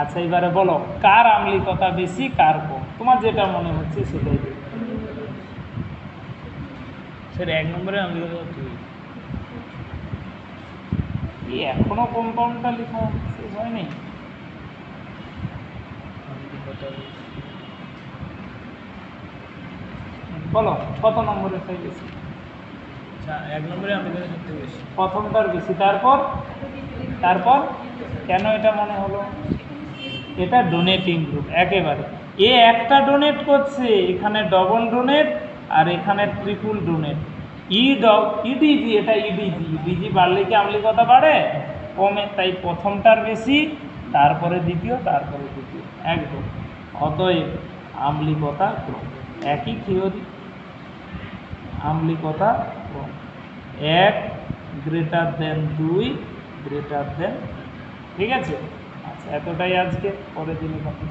আচ্ছা এবারে বলো কার আম্লিকতা বেশি কার কম, তোমার যেটা মনে হচ্ছে সেটাই বলো। স্যার 1 নম্বরে আম্লিকতা তুই কি এখনো কম্পাউন্ডটা লেখা শেষ হয়নি? বলো কত নম্বরের টাই বেশি? 1 নম্বরে আম্লিকতা সবথেকে বেশি। প্রথমটার বেশি, তারপর তারপর কেন এটা মনে হলো? এটা ডোনেটিং গ্রুপ একেবারে, এ একটা ডোনেট করছে, এখানে ডবল ডোনেট আর এখানে ট্রিপল ডোনেট। ইডিজি, এটা ইডিজি, ইডিজি বাড়লে কি আম্লিকতা বাড়ে? কমে, তাই প্রথমটার বেশি, তারপরে দ্বিতীয়, তারপরে তৃতীয়, একদম। অতএব আম্লিকতা ক্রম, একই থিওরি, আম্লিকতা ক্রম 1 গ্রেটার দেন 2 গ্রেটার দেন, ঠিক আছে? আচ্ছা এতটাই আজকে, পরের দিনে কথা।